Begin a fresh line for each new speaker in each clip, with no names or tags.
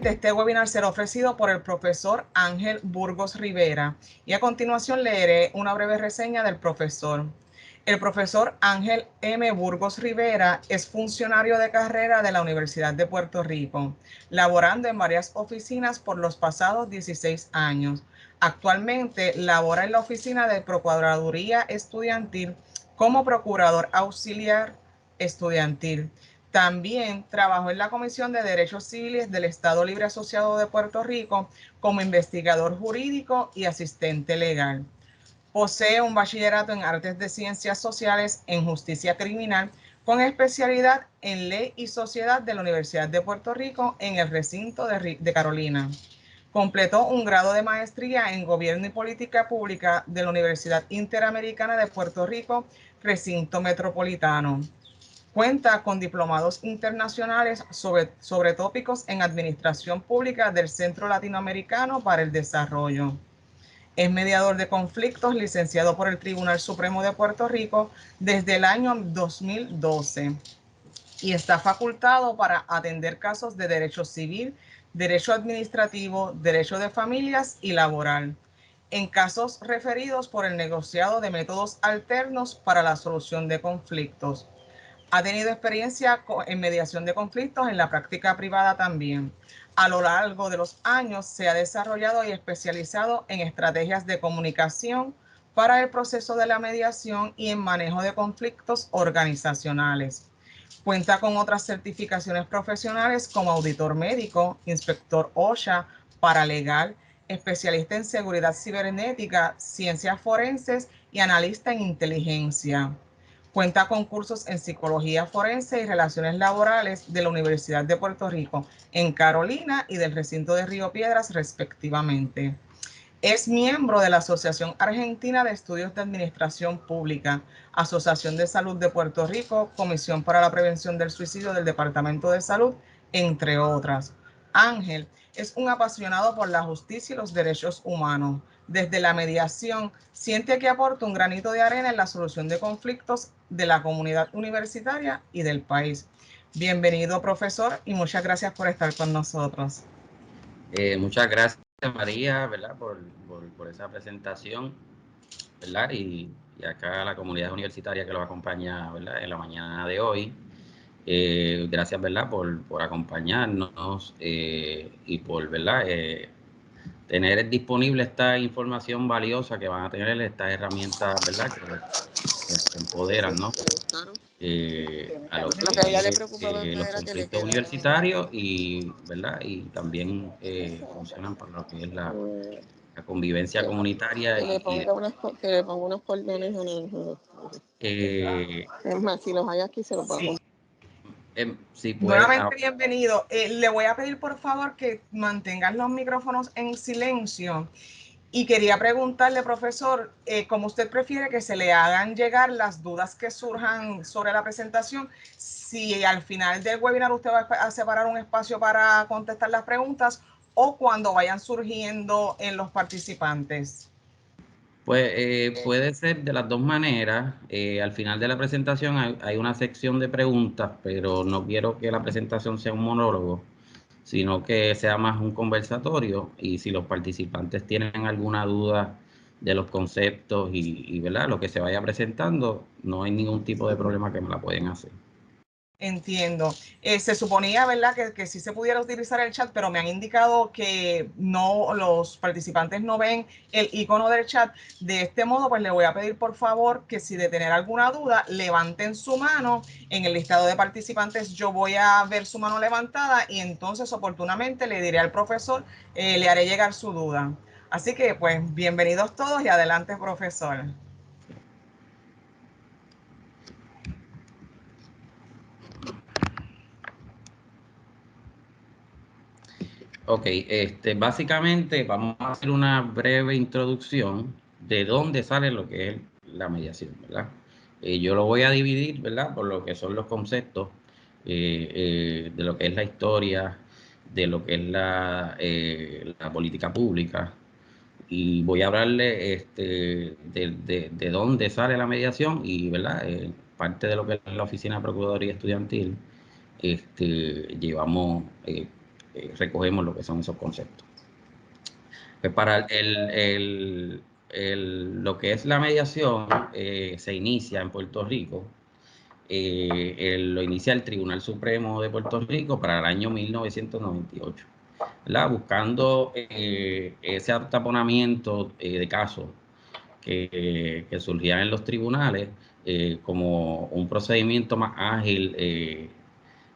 Finalmente, este webinar será ofrecido por el profesor Ángel Burgos Rivera y a continuación leeré una breve reseña del profesor. El profesor Ángel M. Burgos Rivera es funcionario de carrera de la Universidad de Puerto Rico, laborando en varias oficinas por los pasados 16 años. Actualmente labora en la oficina de Procuraduría Estudiantil como procurador auxiliar estudiantil. También trabajó en la Comisión de Derechos Civiles del Estado Libre Asociado de Puerto Rico como investigador jurídico y asistente legal. Posee un bachillerato en Artes de Ciencias Sociales en Justicia Criminal con especialidad en Ley y Sociedad de la Universidad de Puerto Rico en el recinto de Carolina. Completó un grado de maestría en Gobierno y Política Pública de la Universidad Interamericana de Puerto Rico, recinto metropolitano. Cuenta con diplomados internacionales sobre tópicos en Administración Pública del Centro Latinoamericano para el Desarrollo. Es mediador de conflictos, licenciado por el Tribunal Supremo de Puerto Rico desde el año 2012 y está facultado para atender casos de derecho civil, derecho administrativo, derecho de familias y laboral, en casos referidos por el negociado de métodos alternos para la solución de conflictos. Ha tenido experiencia en mediación de conflictos en la práctica privada también. A lo largo de los años se ha desarrollado y especializado en estrategias de comunicación para el proceso de la mediación y en manejo de conflictos organizacionales. Cuenta con otras certificaciones profesionales como auditor médico, inspector OSHA, paralegal, especialista en seguridad cibernética, ciencias forenses y analista en inteligencia. Cuenta con cursos en psicología forense y relaciones laborales de la Universidad de Puerto Rico en Carolina y del recinto de Río Piedras, respectivamente. Es miembro de la Asociación Argentina de Estudios de Administración Pública, Asociación de Salud de Puerto Rico, Comisión para la Prevención del Suicidio del Departamento de Salud, entre otras. Ángel es un apasionado por la justicia y los derechos humanos. Desde la mediación, siente que aporta un granito de arena en la solución de conflictos de la comunidad universitaria y del país. Bienvenido, profesor, y muchas gracias por estar con nosotros.
Muchas gracias, María, ¿verdad? Por esa presentación, ¿verdad? Y acá a la comunidad universitaria que los acompaña, ¿verdad? En la mañana de hoy. Gracias, ¿verdad? Por acompañarnos y por, ¿verdad? Tener disponible esta información valiosa que van a tener estas herramientas, ¿verdad? Que empoderan, ¿no? A lo que los conflictos universitarios y, ¿verdad? Y también funcionan para lo que es la convivencia comunitaria.
Que le ponga unos cordones es más, si los hay aquí se los pongo.
Si puede,
nuevamente bienvenido. Le voy a pedir por favor que mantengan los micrófonos en silencio. Y quería preguntarle, profesor, ¿cómo usted prefiere que se le hagan llegar las dudas que surjan sobre la presentación? Si al final del webinar usted va a separar un espacio para contestar las preguntas o cuando vayan surgiendo en los participantes.
Pues puede ser de las dos maneras. Al final de la presentación hay una sección de preguntas, pero no quiero que la presentación sea un monólogo, sino que sea más un conversatorio. Y si los participantes tienen alguna duda de los conceptos y ¿verdad? Lo que se vaya presentando, no hay ningún tipo de problema que me la pueden hacer.
Entiendo. Se suponía, ¿verdad?, que sí se pudiera utilizar el chat, pero me han indicado que no, los participantes no ven el icono del chat. De este modo, pues le voy a pedir por favor que si de tener alguna duda, levanten su mano. En el listado de participantes yo voy a ver su mano levantada y entonces oportunamente le diré al profesor, le haré llegar su duda. Así que, pues, bienvenidos todos y adelante, profesor.
Ok, básicamente vamos a hacer una breve introducción de dónde sale lo que es la mediación, ¿verdad? Yo lo voy a dividir, ¿verdad? Por lo que son los conceptos de lo que es la historia, de lo que es la política pública, y voy a hablarle de dónde sale la mediación y, ¿verdad? Parte de lo que es la Oficina de Procuraduría Estudiantil, llevamos recogemos lo que son esos conceptos. Pues para lo que es la mediación, se inicia en Puerto Rico. Lo inicia el Tribunal Supremo de Puerto Rico para el año 1998, ¿verdad? Buscando ese ataponamiento de casos que surgían en los tribunales como un procedimiento más ágil,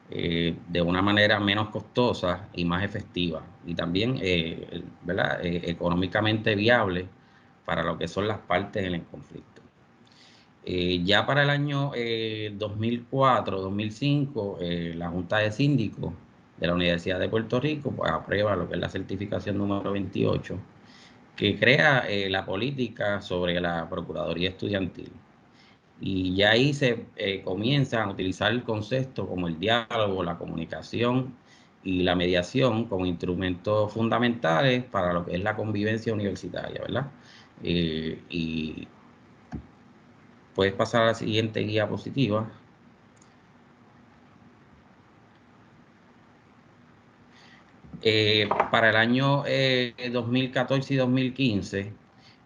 de una manera menos costosa y más efectiva, y también ¿verdad? Económicamente viable para lo que son las partes en el conflicto. Ya para el año 2004-2005, la Junta de Síndicos de la Universidad de Puerto Rico pues, aprueba lo que es la certificación número 28, que crea la política sobre la Procuraduría Estudiantil. Y ya ahí se comienzan a utilizar el concepto como el diálogo, la comunicación y la mediación como instrumentos fundamentales para lo que es la convivencia universitaria, ¿verdad? Y puedes pasar a la siguiente guía positiva. Para el año 2014 y 2015,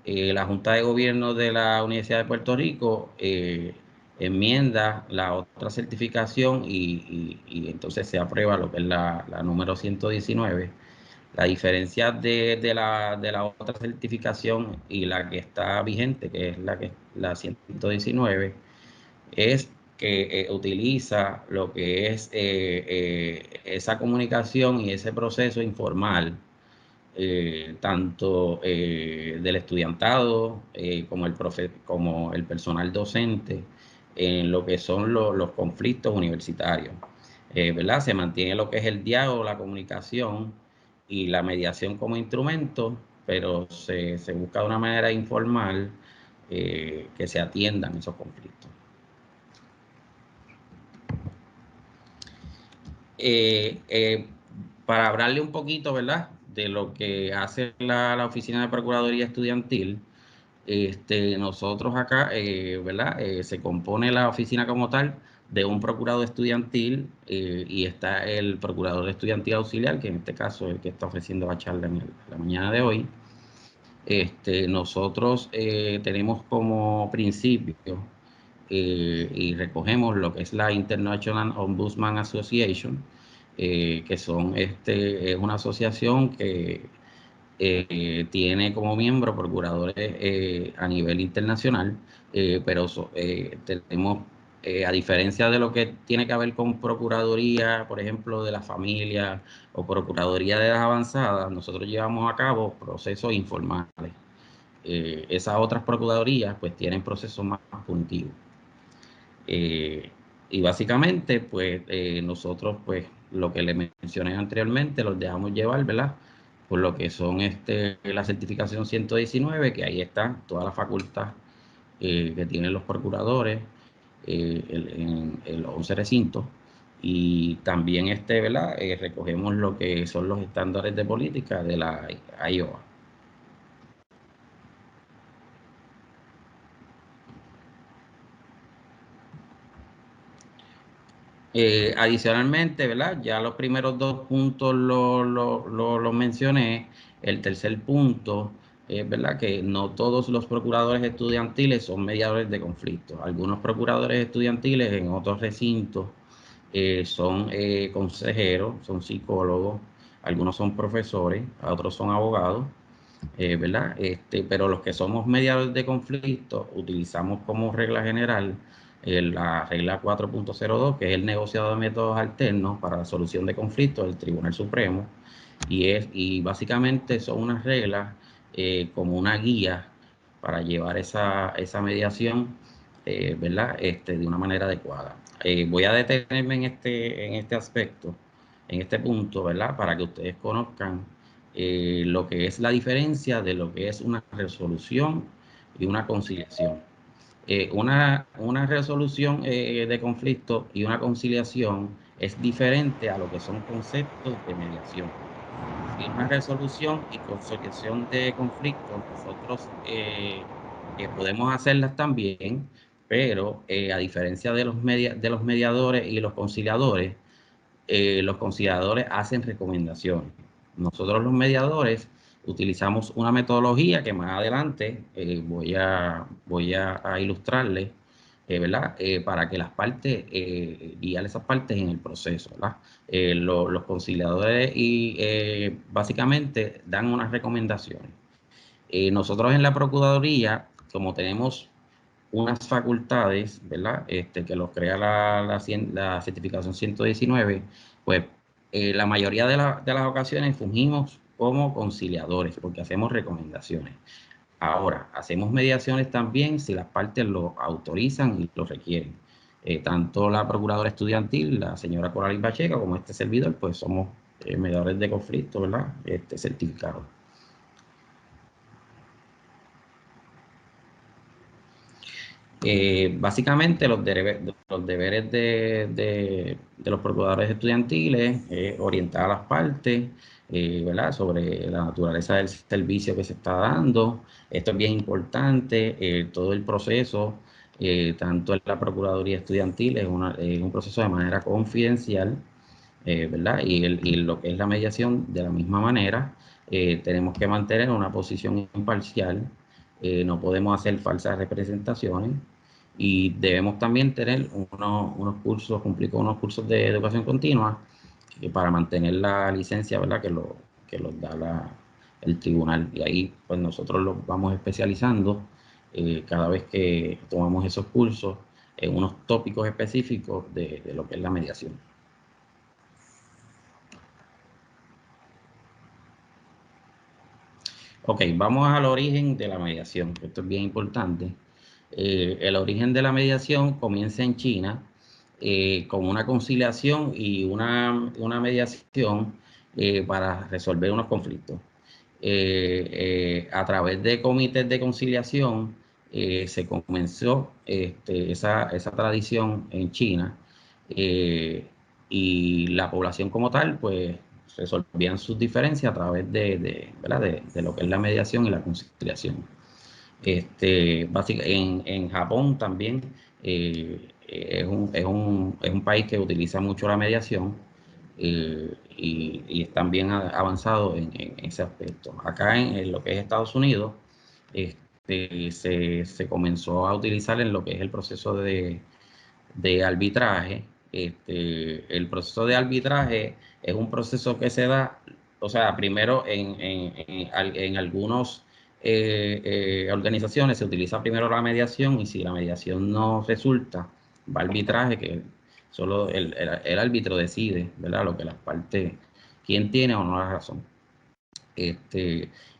la Junta de Gobierno de la Universidad de Puerto Rico enmienda la otra certificación y entonces se aprueba lo que es la número 119. La diferencia de la otra certificación y la que está vigente, que es la 119, es que utiliza lo que es esa comunicación y ese proceso informal, tanto del estudiantado como el personal docente, en lo que son los conflictos universitarios. ¿Verdad? Se mantiene lo que es el diálogo, la comunicación y la mediación como instrumento, pero se busca de una manera informal que se atiendan esos conflictos. Para hablarle un poquito, ¿verdad?, de lo que hace la Oficina de Procuraduría Estudiantil, nosotros acá, ¿verdad?, se compone la oficina como tal de un procurador estudiantil y está el procurador estudiantil auxiliar, que en este caso es el que está ofreciendo la charla en la mañana de hoy. Nosotros tenemos como principio y recogemos lo que es la International Ombudsman Association, que es una asociación que tiene como miembro procuradores a nivel internacional, pero tenemos, a diferencia de lo que tiene que ver con procuraduría, por ejemplo, de la familia o procuraduría de edad avanzada, nosotros llevamos a cabo procesos informales. Esas otras procuradurías pues tienen procesos más punitivos. Y básicamente, pues nosotros, pues lo que les mencioné anteriormente, los dejamos llevar, ¿verdad?, por lo que son la certificación 119, que ahí está toda la facultad que tienen los procuradores en los 11 recintos. Y también, ¿verdad?, recogemos lo que son los estándares de política de la IOA. Adicionalmente, ¿verdad?, ya los primeros dos puntos los mencioné. El tercer punto es, ¿verdad?, que no todos los procuradores estudiantiles son mediadores de conflictos. Algunos procuradores estudiantiles en otros recintos son consejeros, son psicólogos, algunos son profesores, otros son abogados, ¿verdad? Pero los que somos mediadores de conflictos utilizamos como regla general la regla 4.02, que es el negociado de métodos alternos para la solución de conflictos del Tribunal Supremo, y básicamente son unas reglas como una guía para llevar esa mediación, ¿verdad?, de una manera adecuada. Voy a detenerme en este aspecto, en este punto, ¿verdad?, para que ustedes conozcan lo que es la diferencia de lo que es una resolución y una conciliación. Una resolución de conflicto y una conciliación es diferente a lo que son conceptos de mediación. En una resolución y conciliación de conflictos, nosotros podemos hacerlas también, pero a diferencia de los mediadores y los conciliadores, los conciliadores hacen recomendaciones. Nosotros los mediadores utilizamos una metodología que más adelante voy a ilustrarles, ¿verdad? Para que las partes, guiar esas partes en el proceso, ¿verdad? Los conciliadores básicamente dan unas recomendaciones. Nosotros en la Procuraduría, como tenemos unas facultades, ¿verdad? Que los crea la certificación 119, pues la mayoría de las ocasiones fungimos como conciliadores porque hacemos recomendaciones. Ahora, hacemos mediaciones también si las partes lo autorizan y lo requieren. Tanto la procuradora estudiantil, la señora Coraline Pacheco, como este servidor, pues somos mediadores de conflicto, ¿verdad? Certificados. Básicamente los deberes de los procuradores estudiantiles orientar a las partes, ¿verdad? Sobre la naturaleza del servicio que se está dando. Esto es bien importante, todo el proceso, tanto en la Procuraduría Estudiantil, es un proceso de manera confidencial, ¿verdad? Y lo que es la mediación, de la misma manera, tenemos que mantener una posición imparcial, no podemos hacer falsas representaciones y debemos también tener unos cursos, cumplir con unos cursos de educación continua para mantener la licencia, ¿verdad? Que los da el tribunal. Y ahí pues nosotros los vamos especializando cada vez que tomamos esos cursos en unos tópicos específicos de lo que es la mediación. Ok, vamos al origen de la mediación, que esto es bien importante. El origen de la mediación comienza en China con una conciliación y una mediación para resolver unos conflictos. A través de comités de conciliación se comenzó esa tradición en China y la población como tal, pues resolvían sus diferencias a través ¿verdad? de lo que es la mediación y la conciliación. En Japón también es un país que utiliza mucho la mediación y están bien avanzados en ese aspecto. Acá en lo que es Estados Unidos, se comenzó a utilizar en lo que es el proceso de arbitraje. El proceso de arbitraje es un proceso que se da, o sea, primero en algunos organizaciones se utiliza primero la mediación y si la mediación no resulta, va al arbitraje, que solo el árbitro decide, ¿verdad? Lo que las partes, quién tiene o no la razón.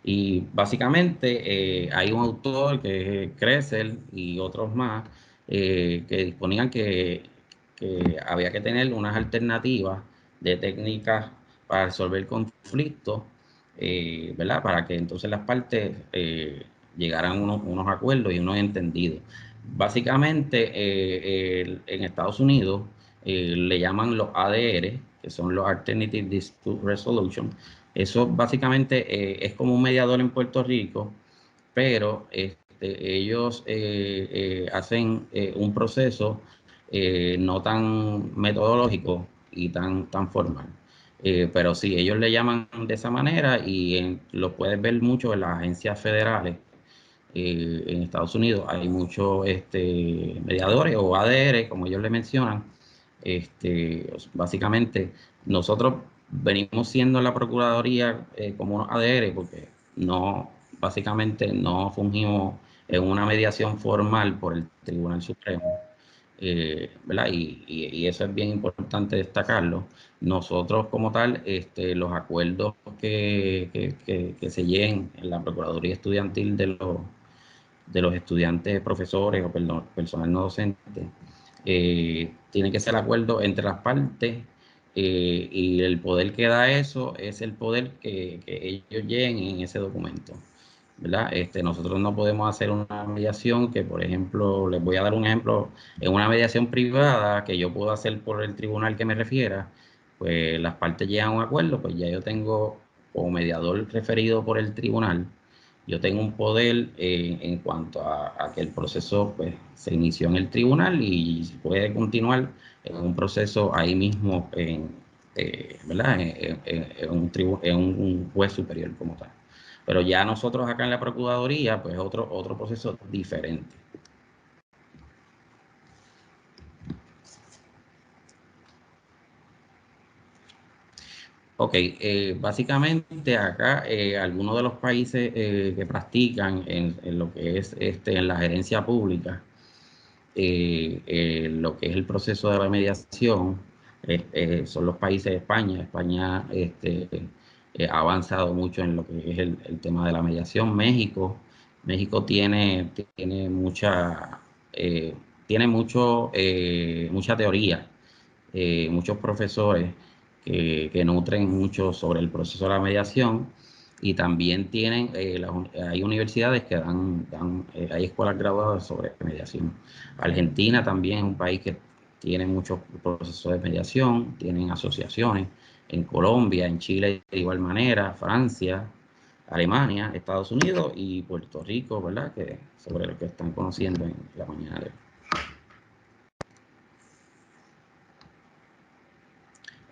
Y básicamente hay un autor que es Kressel y otros más que disponían que había que tener unas alternativas de técnicas para resolver conflictos, ¿verdad? Para que entonces las partes llegaran a unos acuerdos y unos entendidos. Básicamente en Estados Unidos le llaman los ADR, que son los Alternative Dispute Resolution. Eso básicamente es como un mediador en Puerto Rico, pero ellos hacen un proceso no tan metodológico y tan formal. Pero sí, ellos le llaman de esa manera y lo puedes ver mucho en las agencias federales. En Estados Unidos hay muchos mediadores o ADR, como ellos le mencionan. Básicamente, nosotros venimos siendo la Procuraduría como unos ADR porque básicamente no fungimos en una mediación formal por el Tribunal Supremo, ¿verdad? Y eso es bien importante destacarlo. Nosotros como tal, los acuerdos que se lleguen en la Procuraduría Estudiantil de los estudiantes, profesores o personal no docente, tiene que ser acuerdo entre las partes y el poder que da eso es el poder que ellos lleguen en ese documento, ¿verdad? Nosotros no podemos hacer una mediación que, por ejemplo, les voy a dar un ejemplo, en una mediación privada que yo puedo hacer por el tribunal que me refiera, pues las partes llegan a un acuerdo, pues ya yo tengo como mediador referido por el tribunal, yo tengo un poder en cuanto a que el proceso pues, se inició en el tribunal y puede continuar en un proceso ahí mismo ¿verdad? En un juez superior como tal. Pero ya nosotros acá en la Procuraduría, pues otro proceso diferente. Ok, básicamente acá algunos de los países que practican en lo que es en la gerencia pública, lo que es el proceso de la mediación, son los países de España. España ha avanzado mucho en lo que es el tema de la mediación. México tiene eh, mucha teoría, muchos profesores que nutren mucho sobre el proceso de la mediación y también hay universidades que hay escuelas graduadas sobre mediación. Argentina también es un país que tiene muchos procesos de mediación, tienen asociaciones. En Colombia, en Chile de igual manera, Francia, Alemania, Estados Unidos y Puerto Rico, ¿verdad? Que sobre lo que están conociendo en la mañana de hoy.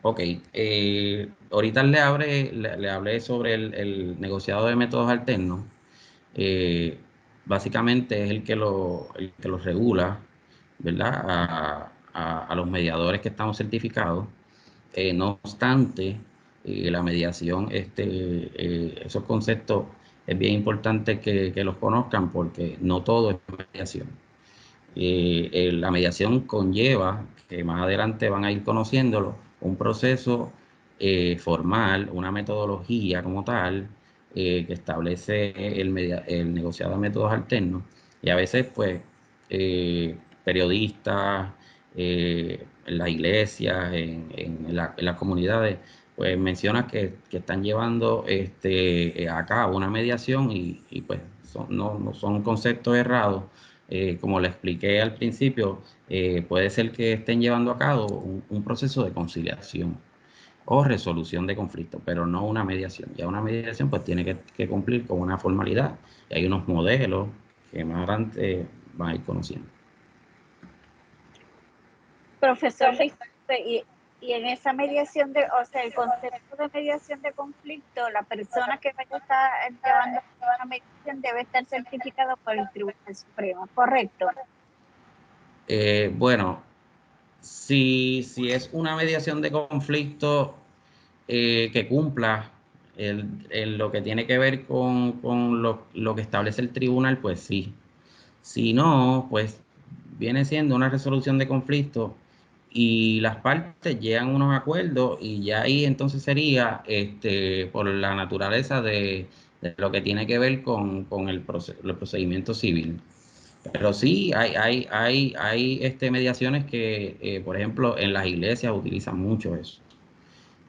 Ok, ahorita le hablé sobre el negociado de métodos alternos. Eh, Básicamente es el que lo regula, ¿verdad? A los mediadores que estamos certificados. No obstante, la mediación, esos conceptos es bien importante que los conozcan porque no todo es mediación. La mediación conlleva, que más adelante van a ir conociéndolo, un proceso formal, una metodología como tal, que establece el negociado de métodos alternos. Y a veces, pues, periodistas, en las iglesias, en las comunidades, pues mencionan que están llevando a cabo una mediación y pues no son conceptos errados. Como le expliqué al principio, puede ser que estén llevando a cabo un proceso de conciliación o resolución de conflictos, pero no una mediación. Ya una mediación pues tiene que cumplir con una formalidad y hay unos modelos que más adelante van a ir conociendo.
Profesor, disculpe, y en esa mediación o sea, el concepto de mediación de conflicto, la persona que vaya a estar llevando una mediación debe estar certificado por el Tribunal Supremo, ¿correcto?
Bueno, si es una mediación de conflicto que cumpla lo que tiene que ver con lo que establece el tribunal, pues sí. Si no, pues viene siendo una resolución de conflicto y las partes llegan a unos acuerdos y ya ahí entonces sería por la naturaleza de lo que tiene que ver con el procedimiento civil. Pero sí, hay mediaciones que, por ejemplo, en las iglesias utilizan mucho eso.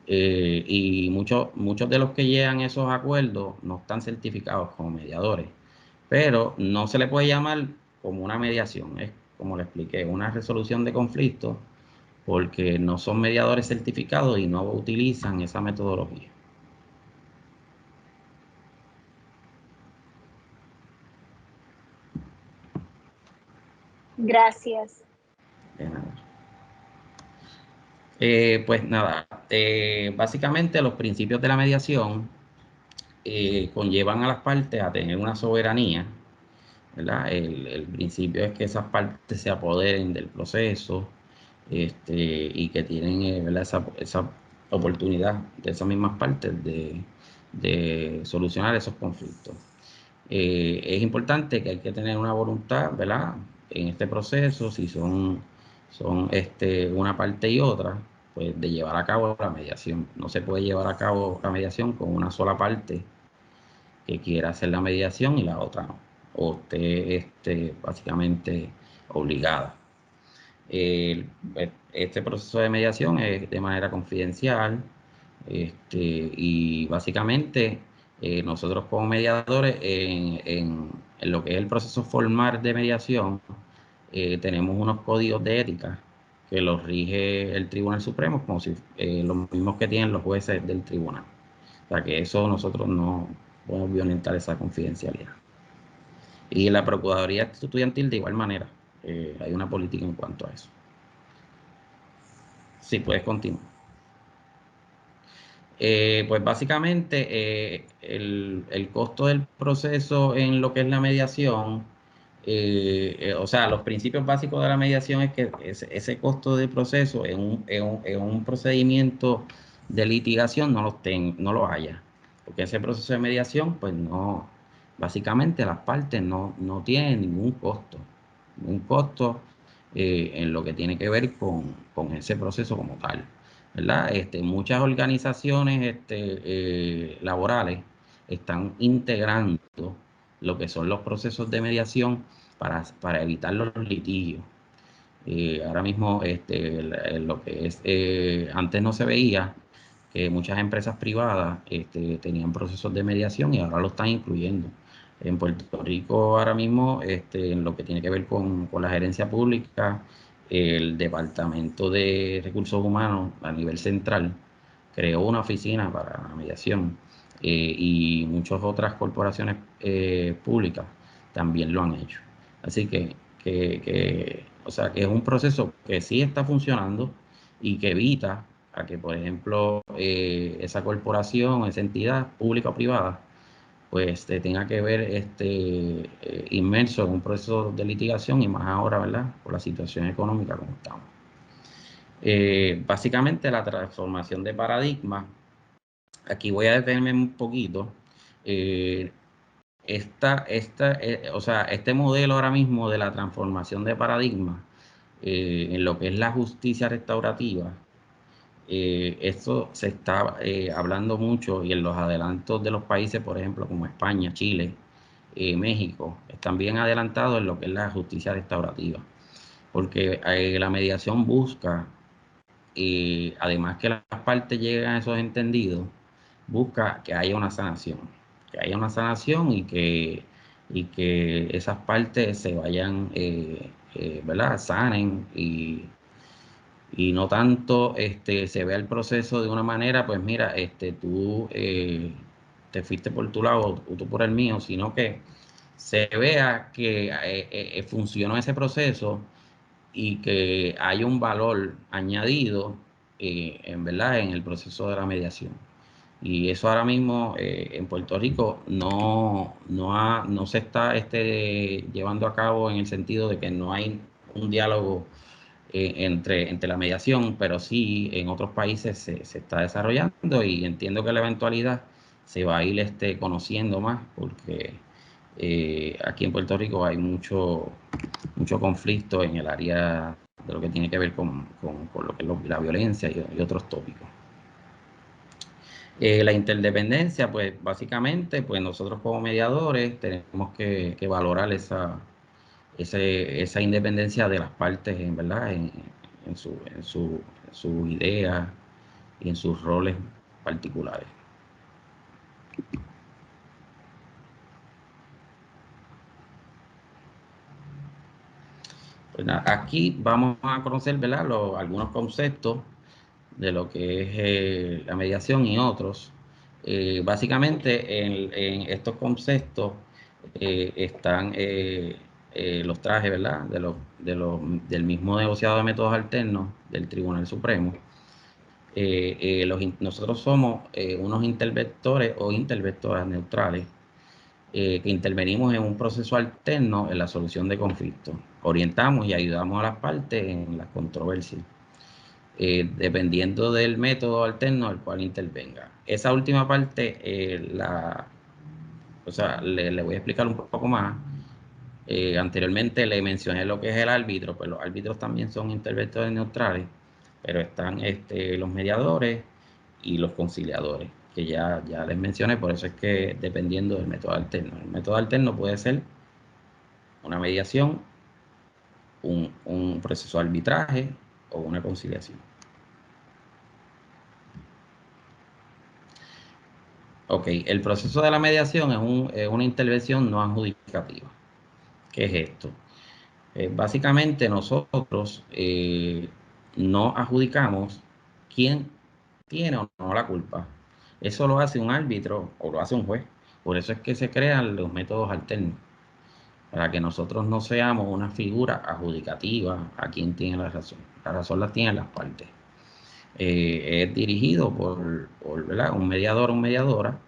Y muchos de los que llegan a esos acuerdos no están certificados como mediadores, pero no se le puede llamar como una mediación, es como le expliqué, una resolución de conflictos, porque no son mediadores certificados y no utilizan esa metodología.
Gracias.
De nada. Pues nada, básicamente los principios de la mediación conllevan a las partes a tener una soberanía, ¿verdad? El principio es que esas partes se apoderen del proceso, y que tienen, ¿verdad? esa oportunidad de esas mismas partes de solucionar esos conflictos. Es importante que hay que tener una voluntad, ¿verdad? En este proceso, si son una parte y otra, pues de llevar a cabo la mediación. No se puede llevar a cabo la mediación con una sola parte que quiera hacer la mediación y la otra no, o esté básicamente obligada. Este proceso de mediación es de manera confidencial, y básicamente nosotros como mediadores en lo que es el proceso formal de mediación, tenemos unos códigos de ética que los rige el Tribunal Supremo, como si los mismos que tienen los jueces del tribunal. O sea que eso nosotros no podemos violentar esa confidencialidad. Y en la Procuraduría Estudiantil de igual manera, hay una política en cuanto a eso. Sí, puedes continuar. Pues básicamente el costo del proceso en lo que es la mediación, o sea, los principios básicos de la mediación es que ese costo de proceso en un procedimiento de litigación no lo haya, porque ese proceso de mediación, pues no, básicamente las partes no tienen ningún costo en lo que tiene que ver con ese proceso como tal. ¿Verdad? Muchas organizaciones laborales están integrando lo que son los procesos de mediación para evitar los litigios. Ahora mismo lo que es, antes no se veía que muchas empresas privadas tenían procesos de mediación y ahora lo están incluyendo. En Puerto Rico ahora mismo, en lo que tiene que ver con la gerencia pública, el Departamento de Recursos Humanos a nivel central creó una oficina para la mediación y muchas otras corporaciones públicas también lo han hecho. Así o sea, que es un proceso que sí está funcionando y que evita a que, por ejemplo, esa corporación, esa entidad pública o privada, pues tenga que ver inmerso en un proceso de litigación y más ahora, ¿verdad? Por la situación económica como estamos. Básicamente la transformación de paradigma, aquí voy a detenerme un poquito. O sea, este modelo ahora mismo de la transformación de paradigma en lo que es la justicia restaurativa, esto se está hablando mucho y en los adelantos de los países, por ejemplo, como España, Chile, México, están bien adelantados en lo que es la justicia restaurativa, porque la mediación busca, además que las partes lleguen a esos entendidos, busca que haya una sanación y que esas partes se vayan, ¿verdad? Sanen y no tanto se vea el proceso de una manera, pues mira, tú te fuiste por tu lado o tú por el mío, sino que se vea que funcionó ese proceso y que hay un valor añadido en verdad en el proceso de la mediación. Y eso ahora mismo en Puerto Rico no se está llevando a cabo en el sentido de que no hay un diálogo entre la mediación, pero sí en otros países se está desarrollando y entiendo que la eventualidad se va a ir conociendo más porque aquí en Puerto Rico hay mucho conflicto en el área de lo que tiene que ver con lo que es la violencia y otros tópicos. La interdependencia, pues básicamente, pues nosotros como mediadores tenemos que valorar esa independencia de las partes, en verdad, en su idea y en sus roles particulares. Pues nada, aquí vamos a conocer, ¿verdad? Algunos conceptos de lo que es la mediación y otros. Básicamente en estos conceptos están los trajes, ¿verdad? Del mismo negociado de métodos alternos del Tribunal Supremo. Nosotros somos unos interventores o interventoras neutrales que intervenimos en un proceso alterno en la solución de conflictos. Orientamos y ayudamos a las partes en las controversias, dependiendo del método alterno al cual intervenga. Esa última parte, o sea, le voy a explicar un poco más. Anteriormente le mencioné lo que es el árbitro, pues los árbitros también son interventores neutrales, pero están los mediadores y los conciliadores, que ya les mencioné, por eso es que dependiendo del método alterno. El método alterno puede ser una mediación, un proceso de arbitraje o una conciliación. Ok, el proceso de la mediación es una intervención no adjudicativa. ¿Qué es esto? Básicamente nosotros no adjudicamos quién tiene o no la culpa. Eso lo hace un árbitro o lo hace un juez. Por eso es que se crean los métodos alternos, para que nosotros no seamos una figura adjudicativa a quien tiene la razón. La razón la tienen las partes. es dirigido ¿verdad? Un mediador o mediadora,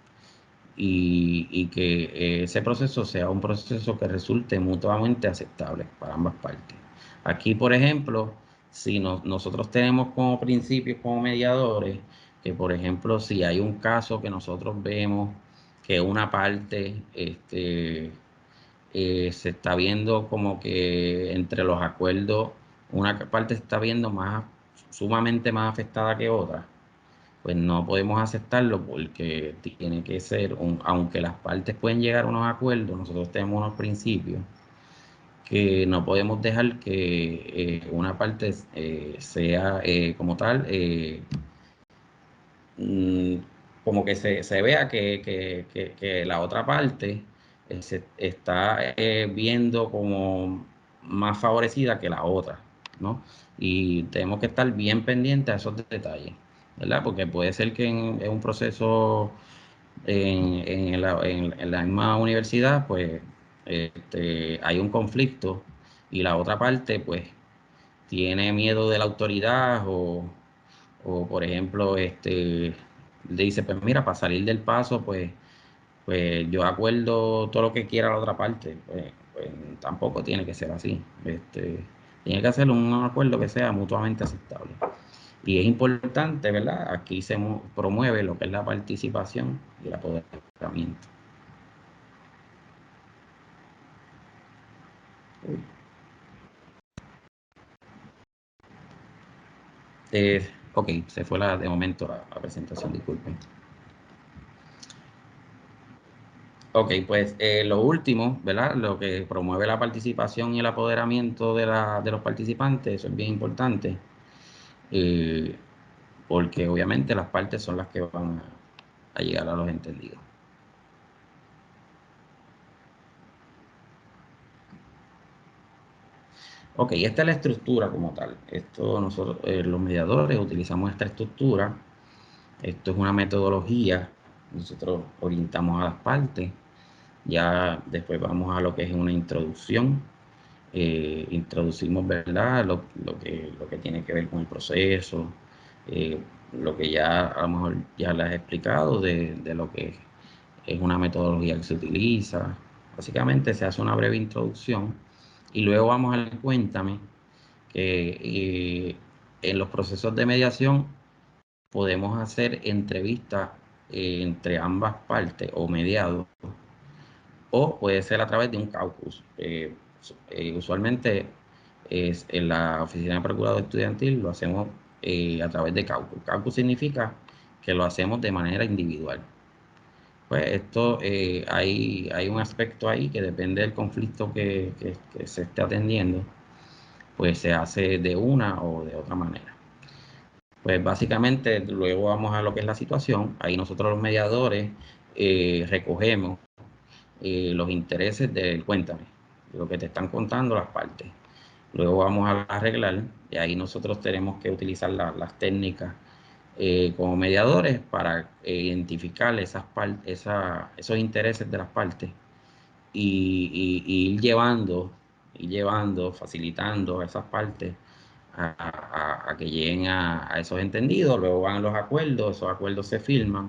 y que ese proceso sea un proceso que resulte mutuamente aceptable para ambas partes. Aquí, por ejemplo, si nosotros tenemos como principios, como mediadores, que por ejemplo, si hay un caso que nosotros vemos que una parte se está viendo como que entre los acuerdos, una parte se está viendo sumamente más afectada que otra, pues no podemos aceptarlo porque tiene que ser, aunque las partes pueden llegar a unos acuerdos, nosotros tenemos unos principios que no podemos dejar que una parte sea como tal, mm, como que se vea que la otra parte se está viendo como más favorecida que la otra, ¿no? Y tenemos que estar bien pendientes a esos detalles, ¿verdad? Porque puede ser que en un proceso en la misma universidad, pues hay un conflicto y la otra parte, pues, tiene miedo de la autoridad o por ejemplo, le dice, pues mira, para salir del paso, pues yo acuerdo todo lo que quiera la otra parte. Pues tampoco tiene que ser así. Tiene que hacer un acuerdo que sea mutuamente aceptable. Y es importante, ¿verdad? Aquí se promueve lo que es la participación y el apoderamiento. Ok, se fue de momento la presentación, disculpen. Ok, pues lo último, ¿verdad? Lo que promueve la participación y el apoderamiento de los participantes, eso es bien importante, eh, porque obviamente las partes son las que van a llegar a los entendidos. Ok, esta es la estructura como tal. Esto nosotros, los mediadores, utilizamos esta estructura. Esto es una metodología. Nosotros orientamos a las partes. Ya después vamos a lo que es una introducción. Introducimos, ¿verdad? Lo que tiene que ver con el proceso, eh, lo que ya a lo mejor ya les he explicado de lo que es una metodología que se utiliza. Básicamente se hace una breve introducción y luego vamos al cuéntame, que en los procesos de mediación podemos hacer entrevistas entre ambas partes o mediados, o puede ser a través de un caucus. Usualmente es en la oficina de procurador estudiantil lo hacemos a través de caucus. Caucus significa que lo hacemos de manera individual. Pues esto hay un aspecto ahí que depende del conflicto que se esté atendiendo, pues se hace de una o de otra manera. Pues básicamente luego vamos a lo que es la situación. Ahí nosotros los mediadores recogemos los intereses del cuéntame, lo que te están contando las partes. Luego vamos a arreglar y ahí nosotros tenemos que utilizar las técnicas como mediadores para identificar esos intereses de las partes y ir llevando, facilitando a esas partes a que lleguen a esos entendidos. Luego van los acuerdos, esos acuerdos se firman.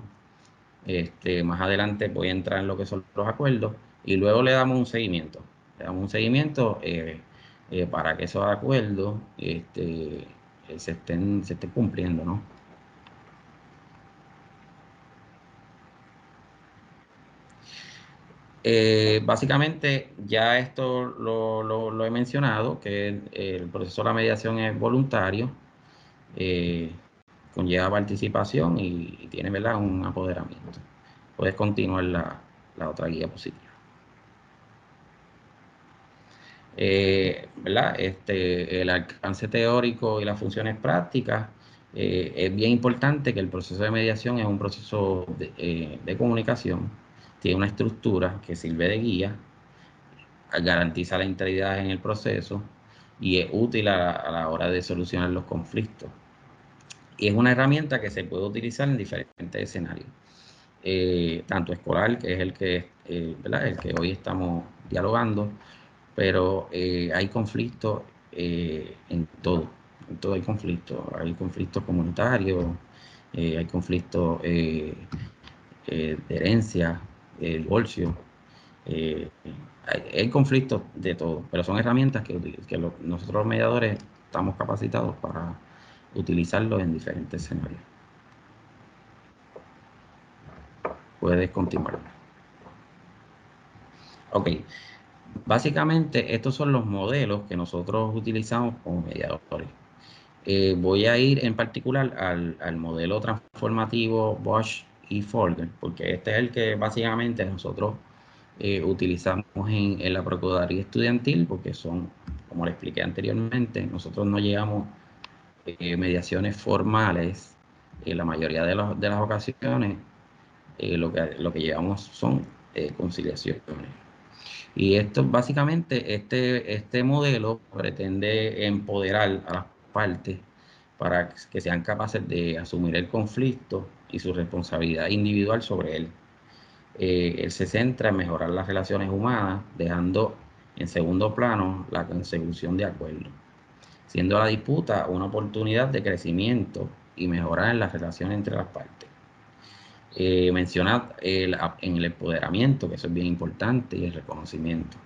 Más adelante voy a entrar en lo que son los acuerdos y luego le damos un seguimiento. Le damos un seguimiento para que esos acuerdos se estén cumpliendo, ¿no? Básicamente ya esto lo he mencionado, que el proceso de la mediación es voluntario, eh, conlleva participación y tiene, ¿verdad?, un apoderamiento. Puedes continuar la otra guía positiva. ¿Verdad? El alcance teórico y las funciones prácticas, es bien importante que el proceso de mediación es un proceso de comunicación, tiene una estructura que sirve de guía, garantiza la integridad en el proceso y es útil a la hora de solucionar los conflictos. Y es una herramienta que se puede utilizar en diferentes escenarios, tanto escolar, que es ¿verdad?, el que hoy estamos dialogando, pero hay conflictos en todo. en todo hay conflictos comunitarios, hay conflictos de herencia, divorcio, hay conflictos de todo, pero son herramientas que nosotros los mediadores estamos capacitados para utilizarlos en diferentes escenarios. Puedes continuar. Ok, básicamente estos son los modelos que nosotros utilizamos como mediadores. Voy a ir en particular al modelo transformativo Bosch y Folger, porque este es el que básicamente nosotros utilizamos en la Procuraduría Estudiantil, porque son, como le expliqué anteriormente, nosotros no llevamos mediaciones formales. La mayoría de las ocasiones lo que llevamos son conciliaciones. Y esto básicamente, este modelo pretende empoderar a las partes para que sean capaces de asumir el conflicto y su responsabilidad individual sobre él. Él se centra en mejorar las relaciones humanas, dejando en segundo plano la consecución de acuerdos, siendo la disputa una oportunidad de crecimiento y mejorar en las relaciones entre las partes. Menciona en el empoderamiento, que eso es bien importante, y el reconocimiento.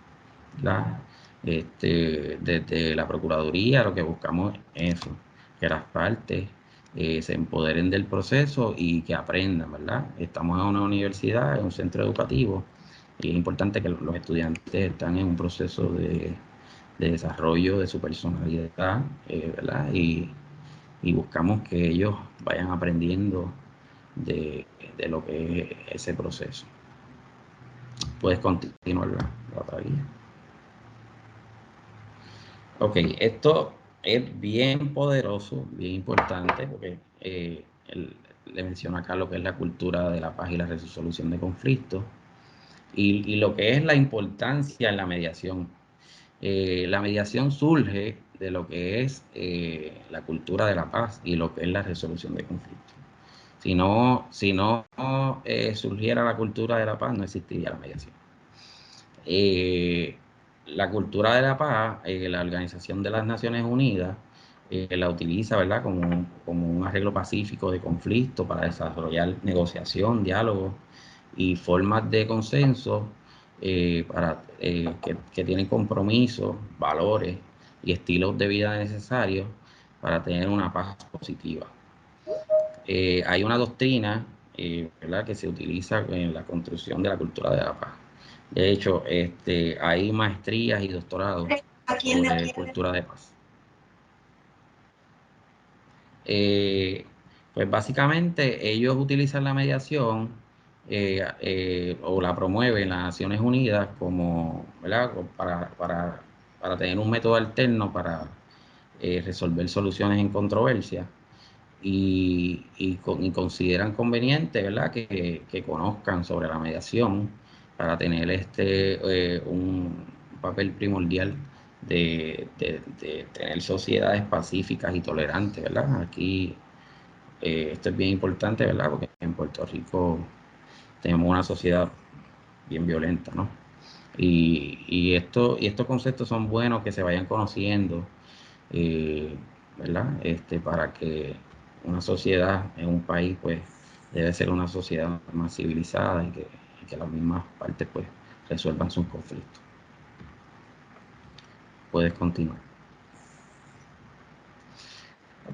Desde la Procuraduría lo que buscamos es eso, que las partes se empoderen del proceso y que aprendan, ¿verdad? Estamos en una universidad, en un centro educativo, y es importante que los estudiantes están en un proceso de desarrollo de su personalidad, ¿verdad? Y buscamos que ellos vayan aprendiendo de lo que es ese proceso. Puedes continuar la tablilla. Ok, esto es bien poderoso, bien importante, porque le menciona acá lo que es la cultura de la paz y la resolución de conflictos, y lo que es la importancia en la mediación. La mediación surge de lo que es la cultura de la paz y lo que es la resolución de conflictos. Si no surgiera la cultura de la paz, no existiría la mediación. La cultura de la paz, la Organización de las Naciones Unidas, la utiliza, ¿verdad?, como un arreglo pacífico de conflicto para desarrollar negociación, diálogo y formas de consenso que tienen compromisos, valores y estilos de vida necesarios para tener una paz positiva. Hay una doctrina, ¿verdad?, que se utiliza en la construcción de la cultura de la paz. De hecho, hay maestrías y doctorados sobre cultura de paz. Pues básicamente ellos utilizan la mediación o la promueven las Naciones Unidas como, ¿verdad?, para tener un método alterno para resolver soluciones en controversia. Y consideran conveniente, ¿verdad?, que conozcan sobre la mediación para tener un papel primordial de tener sociedades pacíficas y tolerantes, ¿verdad? Aquí esto es bien importante, ¿verdad?, porque en Puerto Rico tenemos una sociedad bien violenta, ¿no? Y estos conceptos son buenos que se vayan conociendo, ¿verdad? Para que una sociedad en un país, pues, debe ser una sociedad más civilizada y que las mismas partes, pues, resuelvan sus conflictos. Puedes continuar.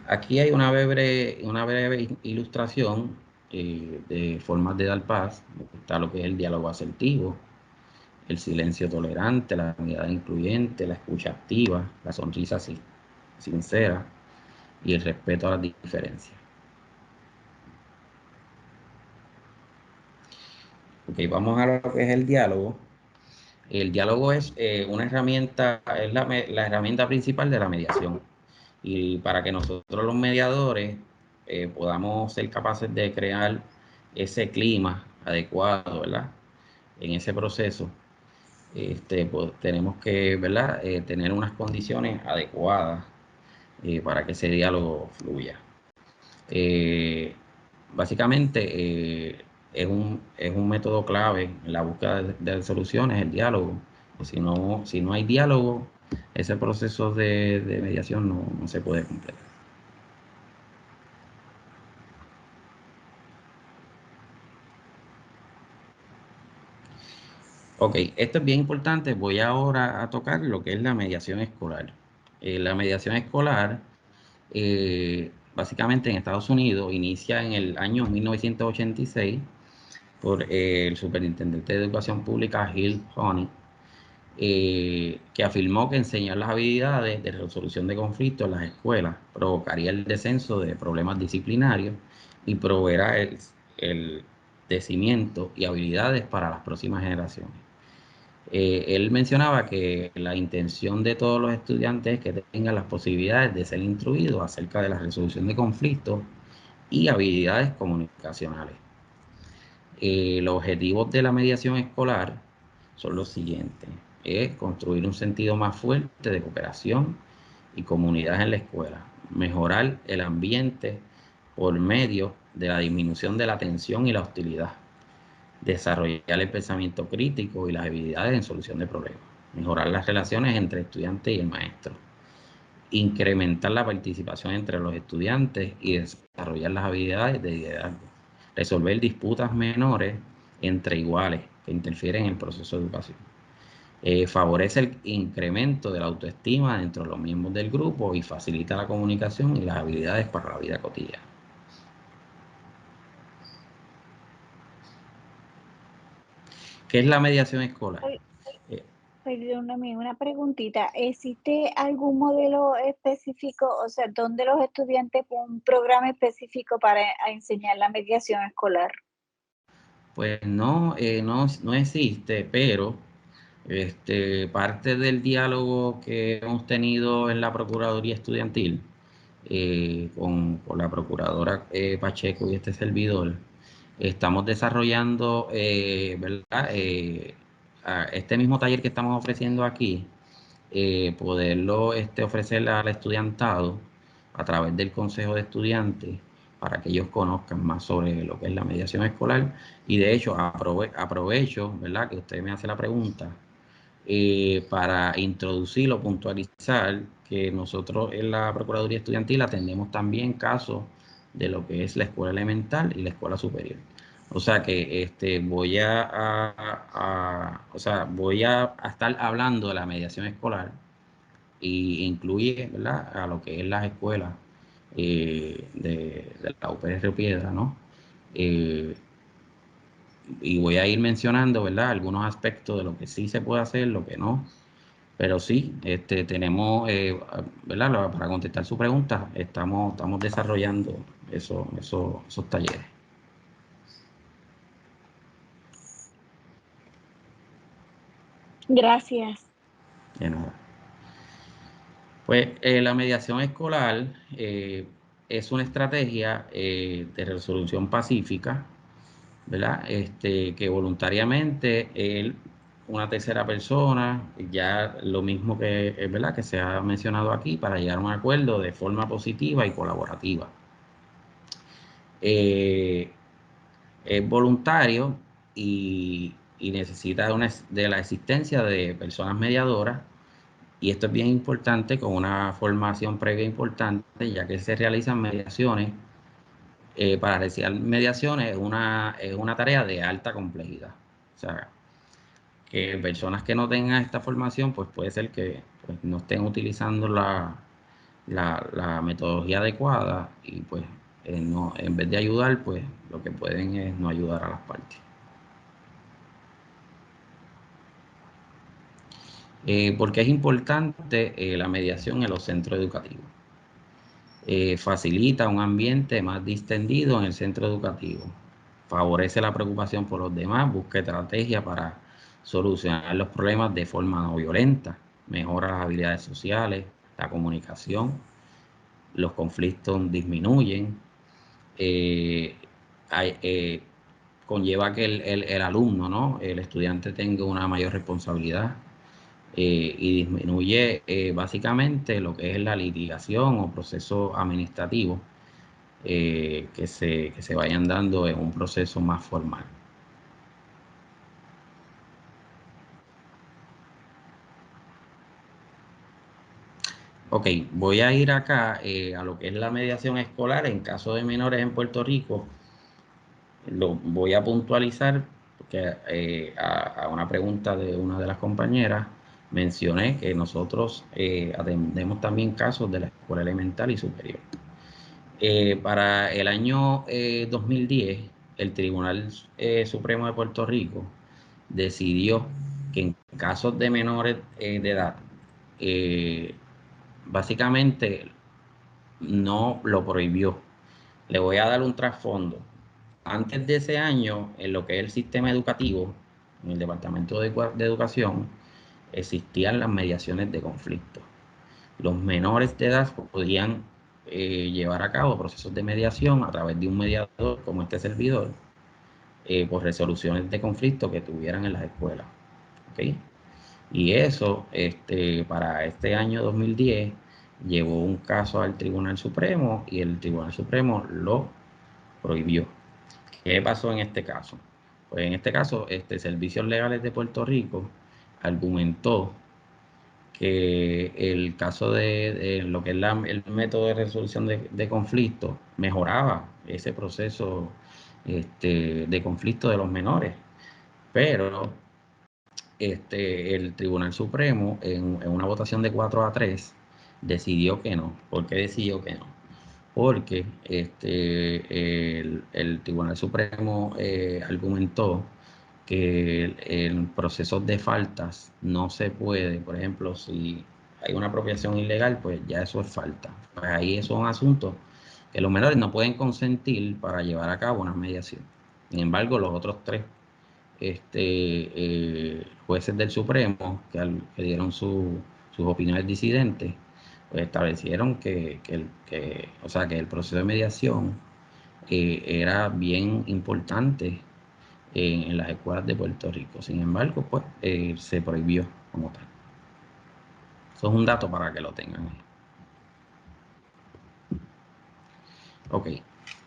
Aquí hay una breve ilustración de formas de dar paz. Está lo que es el diálogo asertivo, el silencio tolerante, la mirada incluyente, la escucha activa, la sonrisa sincera y el respeto a las diferencias. Ok, vamos a lo que es el diálogo. El diálogo es una herramienta, es la herramienta principal de la mediación. Y para que nosotros los mediadores podamos ser capaces de crear ese clima adecuado, ¿verdad?, en ese proceso, pues, tenemos que, ¿verdad?, tener unas condiciones adecuadas para que ese diálogo fluya. Básicamente es un método clave en la búsqueda de soluciones, el diálogo. Si no hay diálogo, ese proceso de mediación no se puede completar. Ok, esto es bien importante. Voy ahora a tocar lo que es la mediación escolar. La mediación escolar, básicamente en Estados Unidos, inicia en el año 1986 por el superintendente de Educación Pública, Hill Honey, que afirmó que enseñar las habilidades de resolución de conflictos en las escuelas provocaría el descenso de problemas disciplinarios y proveerá el crecimiento y habilidades para las próximas generaciones. Él mencionaba que la intención de todos los estudiantes es que tengan las posibilidades de ser instruidos acerca de la resolución de conflictos y habilidades comunicacionales. Los objetivos de la mediación escolar son los siguientes: es construir un sentido más fuerte de cooperación y comunidad en la escuela, mejorar el ambiente por medio de la disminución de la tensión y la hostilidad, desarrollar el pensamiento crítico y las habilidades en solución de problemas, mejorar las relaciones entre el estudiante y el maestro, incrementar la participación entre los estudiantes y desarrollar las habilidades de liderazgo, resolver disputas menores entre iguales que interfieren en el proceso de educación. Favorece el incremento de la autoestima dentro de los miembros del grupo y facilita la comunicación y las habilidades para la vida cotidiana. ¿Qué es la mediación escolar?
Perdóname, una preguntita. ¿Existe algún modelo específico, o sea, donde los estudiantes un programa específico para enseñar la mediación escolar?
Pues no, no existe, pero parte del diálogo que hemos tenido en la Procuraduría Estudiantil con la Procuradora Pacheco y este servidor, estamos desarrollando, ¿verdad? Este mismo taller que estamos ofreciendo aquí, poderlo ofrecer al estudiantado a través del Consejo de Estudiantes para que ellos conozcan más sobre lo que es la mediación escolar. Y de hecho, aprovecho, ¿verdad?, que usted me hace la pregunta para introducir o puntualizar que nosotros en la Procuraduría Estudiantil atendemos también casos de lo que es la escuela elemental y la escuela superior. O sea que voy voy a estar hablando de la mediación escolar y incluye, ¿verdad?, a lo que es las escuelas de la UPR Piedra, ¿no? Y voy a ir mencionando, ¿verdad?, algunos aspectos de lo que sí se puede hacer, lo que no. Pero sí, tenemos, ¿verdad? Para contestar su pregunta, estamos desarrollando esos talleres.
Gracias.
De nada. Pues la mediación escolar es una estrategia de resolución pacífica, ¿verdad? Que voluntariamente una tercera persona, ya lo mismo que, ¿verdad?, que se ha mencionado aquí, para llegar a un acuerdo de forma positiva y colaborativa. Es voluntario y necesita de la existencia de personas mediadoras, y esto es bien importante, con una formación previa importante, ya que se realizan mediaciones. Para realizar mediaciones es una tarea de alta complejidad. O sea, que personas que no tengan esta formación, pues puede ser que pues, no estén utilizando la metodología adecuada y pues no, en vez de ayudar, pues lo que pueden es no ayudar a las partes. ¿Por qué es importante la mediación en los centros educativos? Facilita un ambiente más distendido en el centro educativo, favorece la preocupación por los demás, busca estrategias para solucionar los problemas de forma no violenta, mejora las habilidades sociales, la comunicación, los conflictos disminuyen, eh, conlleva que el alumno, ¿no?, el estudiante, tenga una mayor responsabilidad y disminuye básicamente lo que es la litigación o proceso administrativo que se vayan dando en un proceso más formal. Ok, voy a ir acá a lo que es la mediación escolar en caso de menores en Puerto Rico. Lo voy a puntualizar porque a una pregunta de una de las compañeras mencioné que nosotros atendemos también casos de la escuela elemental y superior. Para el año 2010, el Tribunal Supremo de Puerto Rico decidió que en casos de menores de edad, básicamente no lo prohibió. Le voy a dar un trasfondo. Antes de ese año, en lo que es el sistema educativo, en el Departamento de Educación, existían las mediaciones de conflicto. Los menores de edad podían llevar a cabo procesos de mediación a través de un mediador como este servidor, por resoluciones de conflicto que tuvieran en las escuelas. ¿Okay? Y eso, para este año 2010, llevó un caso al Tribunal Supremo y el Tribunal Supremo lo prohibió. ¿Qué pasó en este caso? Pues en este caso, Servicios Legales de Puerto Rico argumentó que el caso de lo que es el método de resolución de conflicto mejoraba ese proceso de conflicto de los menores, pero el Tribunal Supremo en una votación de 4-3 decidió que no. ¿Por qué decidió que no? Porque el Tribunal Supremo argumentó que en procesos de faltas no se puede, por ejemplo, si hay una apropiación ilegal, pues ya eso es falta. Pues ahí son asuntos que los menores no pueden consentir para llevar a cabo una mediación. Sin embargo, los otros tres jueces del Supremo que dieron sus opiniones disidentes, pues establecieron que el proceso de mediación era bien importante en las escuelas de Puerto Rico. Sin embargo, pues se prohibió como tal. Eso es un dato para que lo tengan. Ok.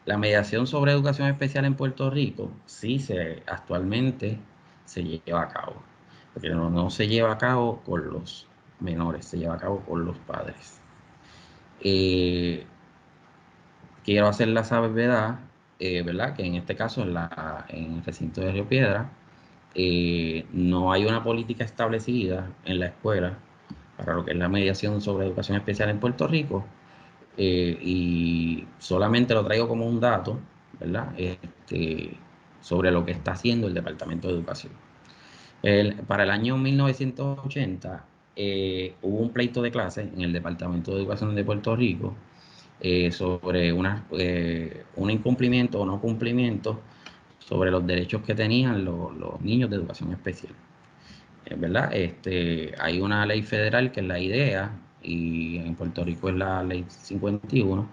La mediación sobre educación especial en Puerto Rico sí actualmente se lleva a cabo, porque no se lleva a cabo con los menores, se lleva a cabo con los padres. Quiero hacer la salvedad, ¿verdad? Que en este caso en el recinto de Río Piedra no hay una política establecida en la escuela para lo que es la mediación sobre educación especial en Puerto Rico. Y solamente lo traigo como un dato, ¿verdad? Sobre lo que está haciendo el Departamento de Educación. Para el año 1980 hubo un pleito de clase en el Departamento de Educación de Puerto Rico sobre un incumplimiento o no cumplimiento sobre los derechos que tenían los niños de educación especial. ¿Verdad? Hay una ley federal que es la IDEA y en Puerto Rico es la ley 51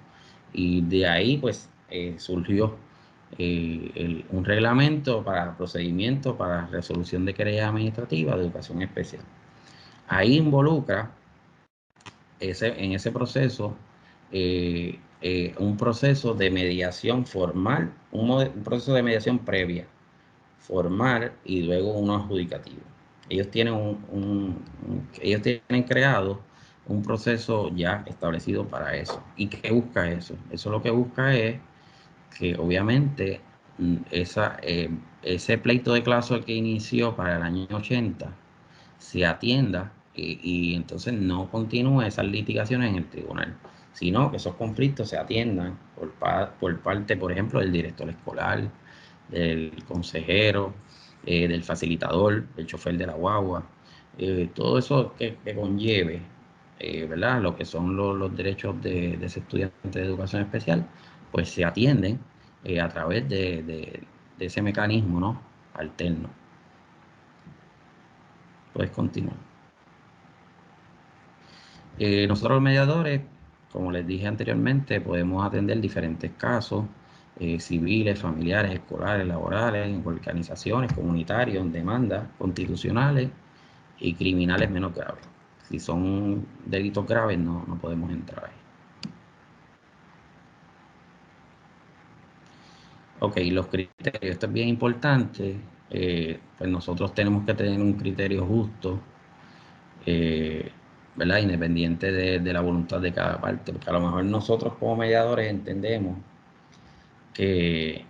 y de ahí pues surgió un reglamento para procedimiento para resolución de querellas administrativas de educación especial. Ahí involucra en ese proceso un proceso de mediación formal, un proceso de mediación previa, formal y luego uno adjudicativo. Ellos tienen creado un proceso ya establecido para eso. ¿Y qué busca eso? Eso lo que busca es que obviamente ese pleito de clase que inició para el año 80 se atienda y entonces no continúe esas litigaciones en el tribunal, sino que esos conflictos se atiendan por parte, por ejemplo, del director escolar, del consejero, del facilitador, del chofer de la guagua, todo eso que conlleve, ¿verdad? Lo que son los derechos de ese estudiante de educación especial, pues se atienden a través de ese mecanismo, ¿no? Alterno. Puedes continuar. Nosotros los mediadores, como les dije anteriormente, podemos atender diferentes casos civiles, familiares, escolares, laborales, en organizaciones, comunitarios, en demandas constitucionales y criminales menos graves. Si son delitos graves, no podemos entrar ahí. Ok, los criterios, esto es bien importante. Pues nosotros tenemos que tener un criterio justo, ¿verdad? Independiente de la voluntad de cada parte, porque a lo mejor nosotros como mediadores entendemos que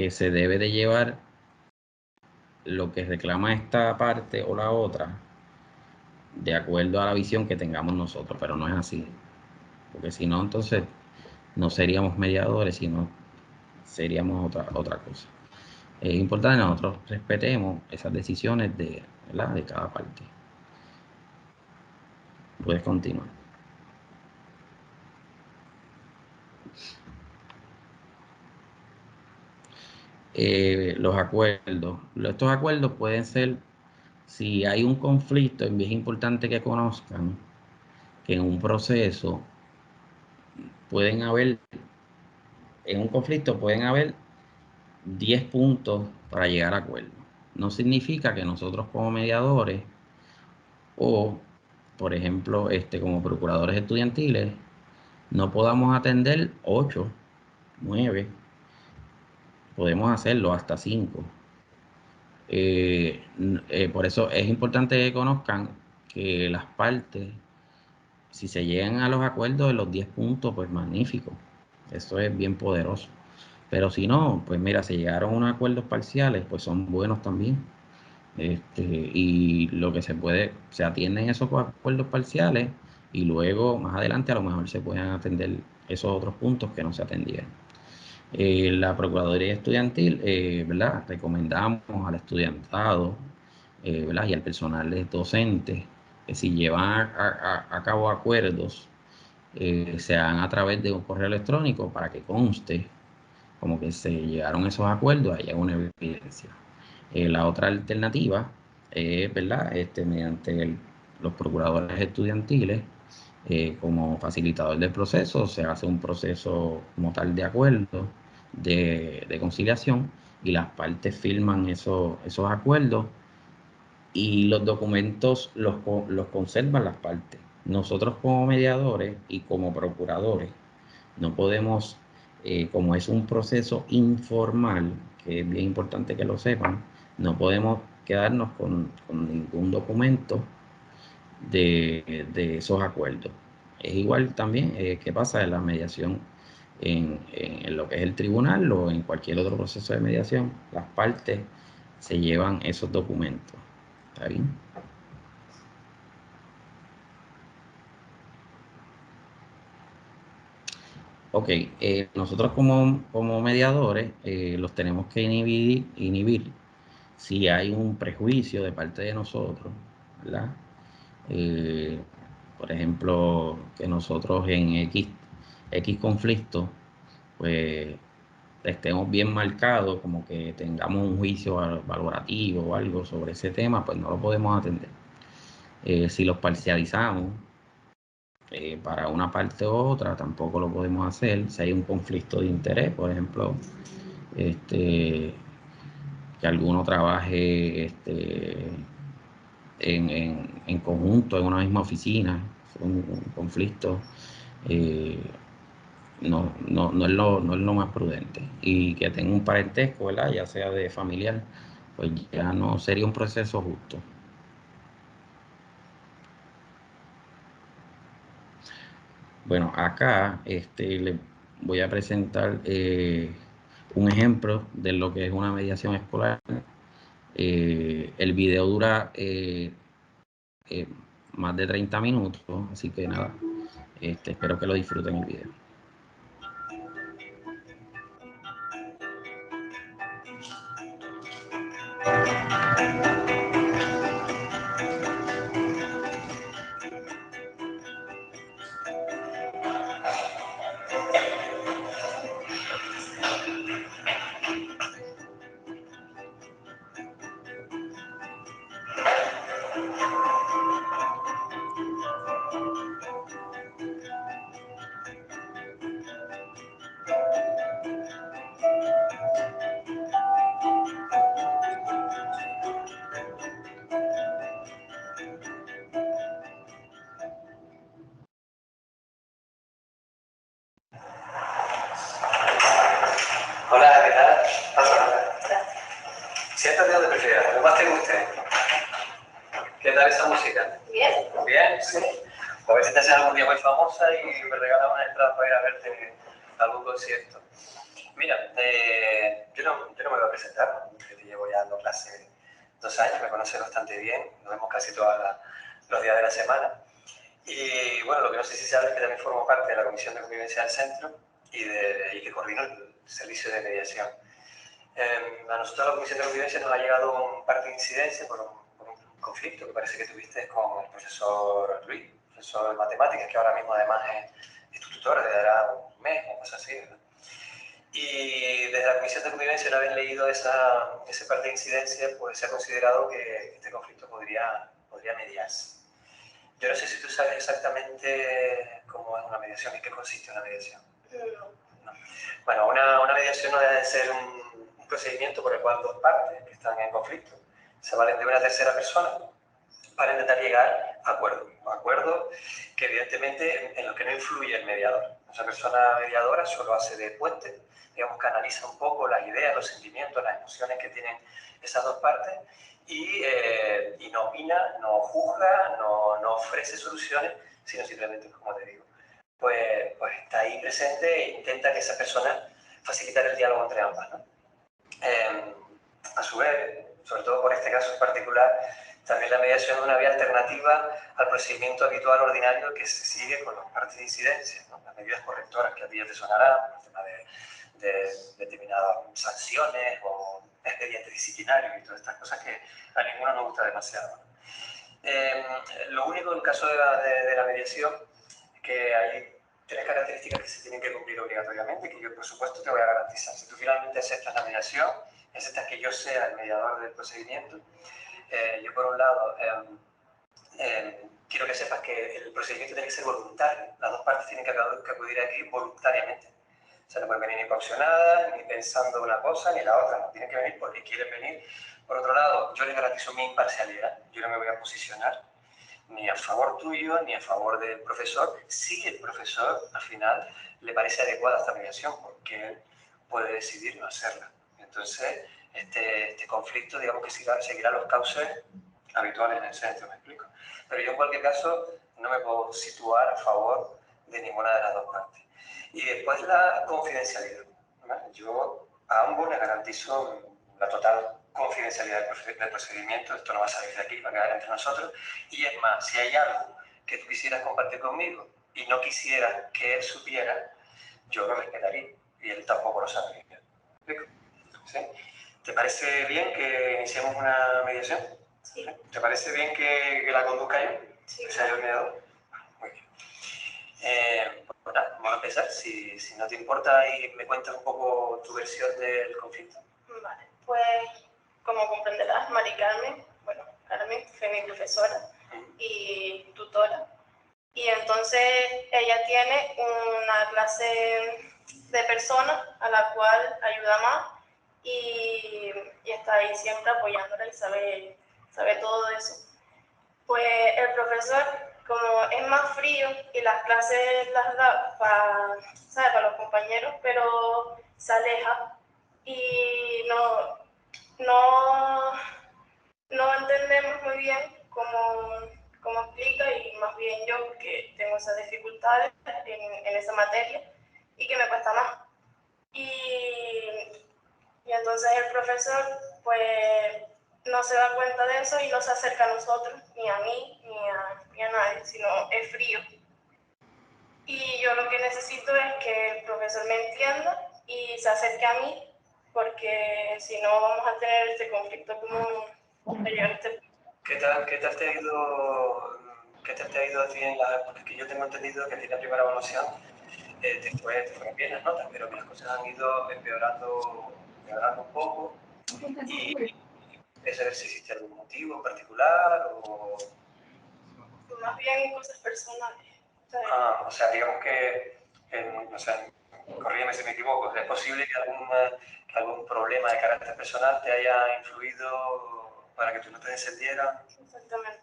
se debe de llevar lo que reclama esta parte o la otra de acuerdo a la visión que tengamos nosotros, pero no es así. Porque si no, entonces no seríamos mediadores, sino seríamos otra cosa. Es importante que nosotros respetemos esas decisiones ¿verdad? De cada parte. Puedes continuar. Los acuerdos. Estos acuerdos pueden ser, si hay un conflicto, es importante que conozcan que en un proceso en un conflicto pueden haber 10 puntos para llegar a acuerdo. No significa que nosotros como mediadores o, por ejemplo, como procuradores estudiantiles, no podamos atender 8, 9, podemos hacerlo hasta 5. Por eso es importante que conozcan que las partes, si se llegan a los acuerdos de los 10 puntos, pues magnífico. Eso es bien poderoso. Pero si no, pues mira, si llegaron a unos acuerdos parciales, pues son buenos también. Y lo que se atienden esos acuerdos parciales y luego más adelante a lo mejor se pueden atender esos otros puntos que no se atendieron. La Procuraduría Estudiantil, ¿verdad? Recomendamos al estudiantado, ¿verdad? Y al personal docente que si llevan a cabo acuerdos, se hagan a través de un correo electrónico para que conste como que se llegaron esos acuerdos, haya una evidencia. La otra alternativa es, ¿verdad? Mediante los procuradores estudiantiles, como facilitador del proceso, se hace un proceso como tal de acuerdo, de conciliación, y las partes firman esos acuerdos y los documentos los conservan las partes. Nosotros como mediadores y como procuradores no podemos, como es un proceso informal, que es bien importante que lo sepan, no podemos quedarnos con ningún documento de esos acuerdos. Es igual también que pasa en la mediación en lo que es el tribunal o en cualquier otro proceso de mediación. Las partes se llevan esos documentos. ¿Está bien? Ok, nosotros como mediadores los tenemos que inhibir si hay un prejuicio de parte de nosotros, ¿verdad? Eh, por ejemplo, que nosotros en X conflicto, pues estemos bien marcados, como que tengamos un juicio valorativo o algo sobre ese tema, pues no lo podemos atender. Si los parcializamos, para una parte u otra, tampoco lo podemos hacer. Si hay un conflicto de interés, por ejemplo, que alguno trabaje en conjunto en una misma oficina, un conflicto, no es lo más prudente. Y que tenga un parentesco, ¿verdad? Ya sea de familiar, pues ya no sería un proceso justo. Bueno, acá les voy a presentar un ejemplo de lo que es una mediación escolar. El video dura más de 30 minutos, así que nada, espero que lo disfruten el video.
Hola, ¿qué tal? Pasa. Siéntate donde prefieras, lo que más te guste. ¿Qué tal esa música? Bien. ¿Bien? Sí. A ver si te haces algún día muy famosa y me regalas una entrada para ir a verte a algún concierto. Mira, yo no me voy a presentar, porque te llevo ya dando clases 2 años, me conoce bastante bien, nos vemos casi todos los días de la semana. Y bueno, lo que no sé si sabes es que también formo parte de la Comisión de Convivencia del Centro y que coordino el servicio de mediación. A nosotros la Comisión de Convivencia nos ha llegado un par de incidencias por un conflicto que parece que tuviste con el profesor Luis, profesor de matemáticas, que ahora mismo además es tu tutor, te dará un mes o cosas así, ¿verdad? Y desde la Comisión de Convivencia, una vez leído ese par de incidencias, pues se ha considerado que este conflicto podría mediarse. Yo no sé si tú sabes exactamente cómo es una mediación, en qué consiste una mediación. No. Bueno, una mediación no debe ser un procedimiento por el cual dos partes que están en conflicto se valen de una tercera persona para intentar llegar a acuerdos que evidentemente en los que no influye el mediador. Esa persona mediadora solo hace de puente, digamos que analiza un poco las ideas, los sentimientos, las emociones que tienen esas dos partes y no opina, no juzga, no ofrece soluciones, sino simplemente, como te digo, pues está ahí presente e intenta que esa persona facilitar el diálogo entre ambas, ¿no? A su vez, sobre todo por este caso en particular, también la mediación es una vía alternativa al procedimiento habitual ordinario que se sigue con las partes de incidencia, ¿no? Las medidas correctoras que a ti ya te sonarán, el tema de determinadas sanciones o expedientes disciplinarios y todas estas cosas que a ninguno nos gusta demasiado. Lo único en el caso de la mediación es que hay 3 características que se tienen que cumplir obligatoriamente, que yo por supuesto te voy a garantizar. Si tú finalmente aceptas la mediación, aceptas que yo sea el mediador del procedimiento, yo por un lado quiero que sepas que el procedimiento tiene que ser voluntario. Las dos partes tienen que acudir aquí voluntariamente. O sea, no pueden venir ni coaccionadas, ni pensando una cosa, ni la otra. No, tienen que venir porque quieren venir. Por otro lado, yo les garantizo mi imparcialidad. Yo no me voy a posicionar ni a favor tuyo, ni a favor del profesor, si el profesor al final le parece adecuada esta mediación, porque él puede decidir no hacerla. Entonces, este conflicto, digamos que seguirá los cauces habituales en el centro, ¿me explico? Pero yo en cualquier caso no me puedo situar a favor de ninguna de las dos partes. Y después la confidencialidad, ¿vale? Yo a ambos les garantizo la total confidencialidad del procedimiento, esto no va a salir de aquí, va a quedar entre nosotros, y es más, si hay algo que tú quisieras compartir conmigo y no quisieras que él supiera, yo lo respetaría, y él tampoco lo sabría. ¿Me explico? ¿Sí? ¿Te parece bien que iniciemos una mediación?
Sí.
¿Te parece bien que la conduzca yo?
Sí.
Que sea yo el mediador. Muy bien. Pues nada, vamos a empezar. Si no te importa y me cuentas un poco tu versión del conflicto.
Vale, pues como comprenderás, Mari Carmen, bueno, Carmen fue mi profesora y tutora. Y entonces ella tiene una clase de personas a la cual ayuda más y está ahí siempre apoyándola y sabe todo eso. Pues el profesor, como es más frío y las clases las da para los compañeros, pero se aleja y no entendemos muy bien cómo explica, y más bien yo, porque tengo esas dificultades en esa materia y que me cuesta más. Y entonces el profesor pues no se da cuenta de eso y no se acerca a nosotros, ni a mí, ni a nadie, sino es frío. Y yo lo que necesito es que el profesor me entienda y se acerque a mí, porque si no vamos a tener este conflicto como llegar a este punto.
¿Qué tal te ha ido a ti porque yo tengo entendido que a ti la primera evaluación te fue bien las notas, pero que las cosas han ido empeorando un poco, y es saber si existe algún motivo en particular o...
Más bien cosas personales.
O sea, digamos que, corrígeme si me equivoco, es posible que algún problema de carácter personal te haya influido para que tus notas descendieran.
Exactamente.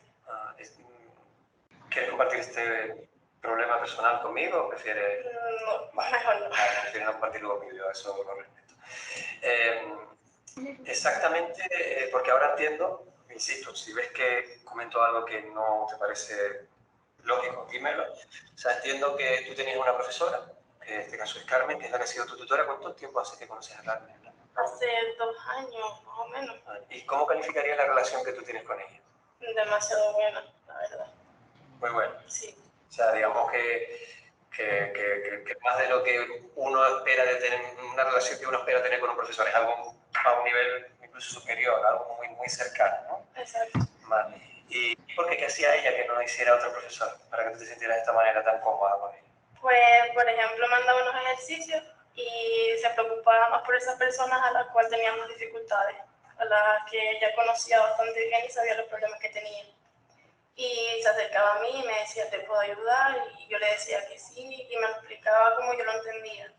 ¿Quieres compartir este problema personal conmigo o prefieres...?
No, mejor no.
Prefieres no compartirlo conmigo, yo eso lo respeto. Exactamente, porque ahora entiendo, insisto, si ves que comento algo que no te parece lógico, dímelo. O sea, entiendo que tú tenías una profesora, que en este caso es Carmen, que es la que ha sido tu tutora. ¿Cuánto tiempo hace que conoces a Carmen?
Hace 2 años, más o menos.
¿Y cómo calificarías la relación que tú tienes con ella?
Demasiado buena, la verdad.
Muy bueno.
Sí.
O sea, digamos que más de lo que uno espera de tener, una relación que uno espera tener con un profesor, es algo a un nivel incluso superior, algo muy, muy cercano, ¿no?
Exacto.
Vale. ¿Y por qué hacía ella que no hiciera otro profesor para que tú te sintieras de esta manera tan cómoda con ella?
Pues, por ejemplo, mandaba unos ejercicios y se preocupaba más por esas personas a las cuales teníamos dificultades, a las que ella conocía bastante bien y sabía los problemas que tenían. Y se acercaba a mí y me decía, ¿te puedo ayudar? Y yo le decía que sí, y me lo explicaba como yo lo entendía.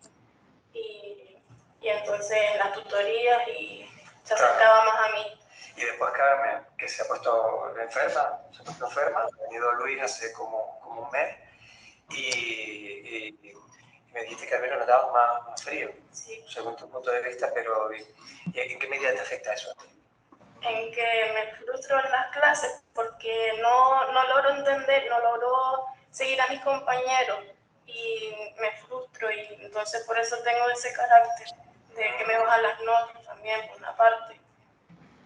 Y entonces en las tutorías y se acercaba más a mí.
Y después Carmen, que se ha puesto enferma, ha venido Luis hace como un mes, y me dijiste que a mí lo notabas más frío,
Sí.
según tu punto de vista, pero ¿y en qué medida te afecta eso?
En que me frustro en las clases porque no logro entender, no logro seguir a mis compañeros y me frustro, y entonces por eso tengo ese carácter de que me bajan las notas también por una parte.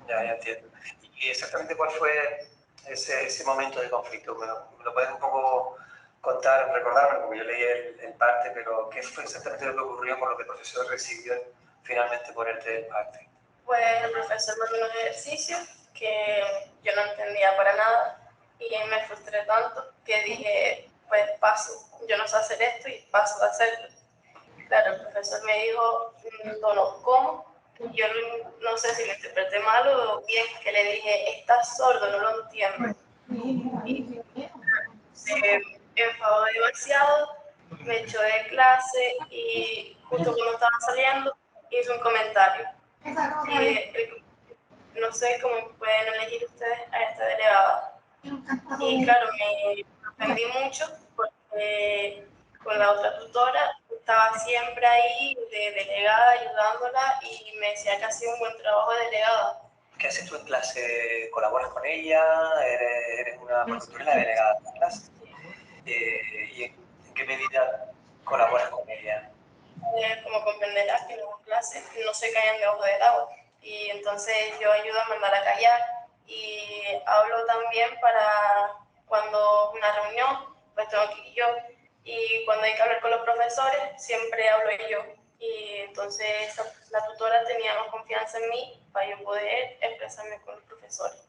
Ya entiendo. ¿Y exactamente cuál fue ese momento de conflicto? ¿Me lo puedes un poco contar, recordarme? Porque yo leí el parte, pero ¿qué fue exactamente lo que ocurrió por lo que el profesor recibió finalmente ponerte el parte?
Pues el profesor mandó unos ejercicios que yo no entendía para nada y me frustré tanto que dije, pues paso, yo no sé hacer esto y paso de hacerlo. Claro, el profesor me dijo, no, ¿cómo? Yo no sé si lo interpreté mal o bien, que le dije, estás sordo, no lo entiendo. Y se enfadó demasiado, me echó de clase y justo cuando estaba saliendo hizo un comentario. No sé cómo pueden elegir ustedes a esta delegada. Y claro, me sorprendí mucho porque con la otra tutora estaba siempre ahí de delegada ayudándola y me decía que hacía un buen trabajo de delegada.
¿Qué haces tú en clase? ¿Colaboras con ella? ¿Eres una, porque tú eres la delegada de la clase? ¿Y en qué medida colaboras con ella?
Como comprenderás que en las clases no se caen debajo del agua y entonces yo ayudo a mandar a callar y hablo también para cuando una reunión pues tengo que ir yo, y cuando hay que hablar con los profesores siempre hablo yo, y entonces la tutora tenía más confianza en mí para yo poder expresarme con los profesores.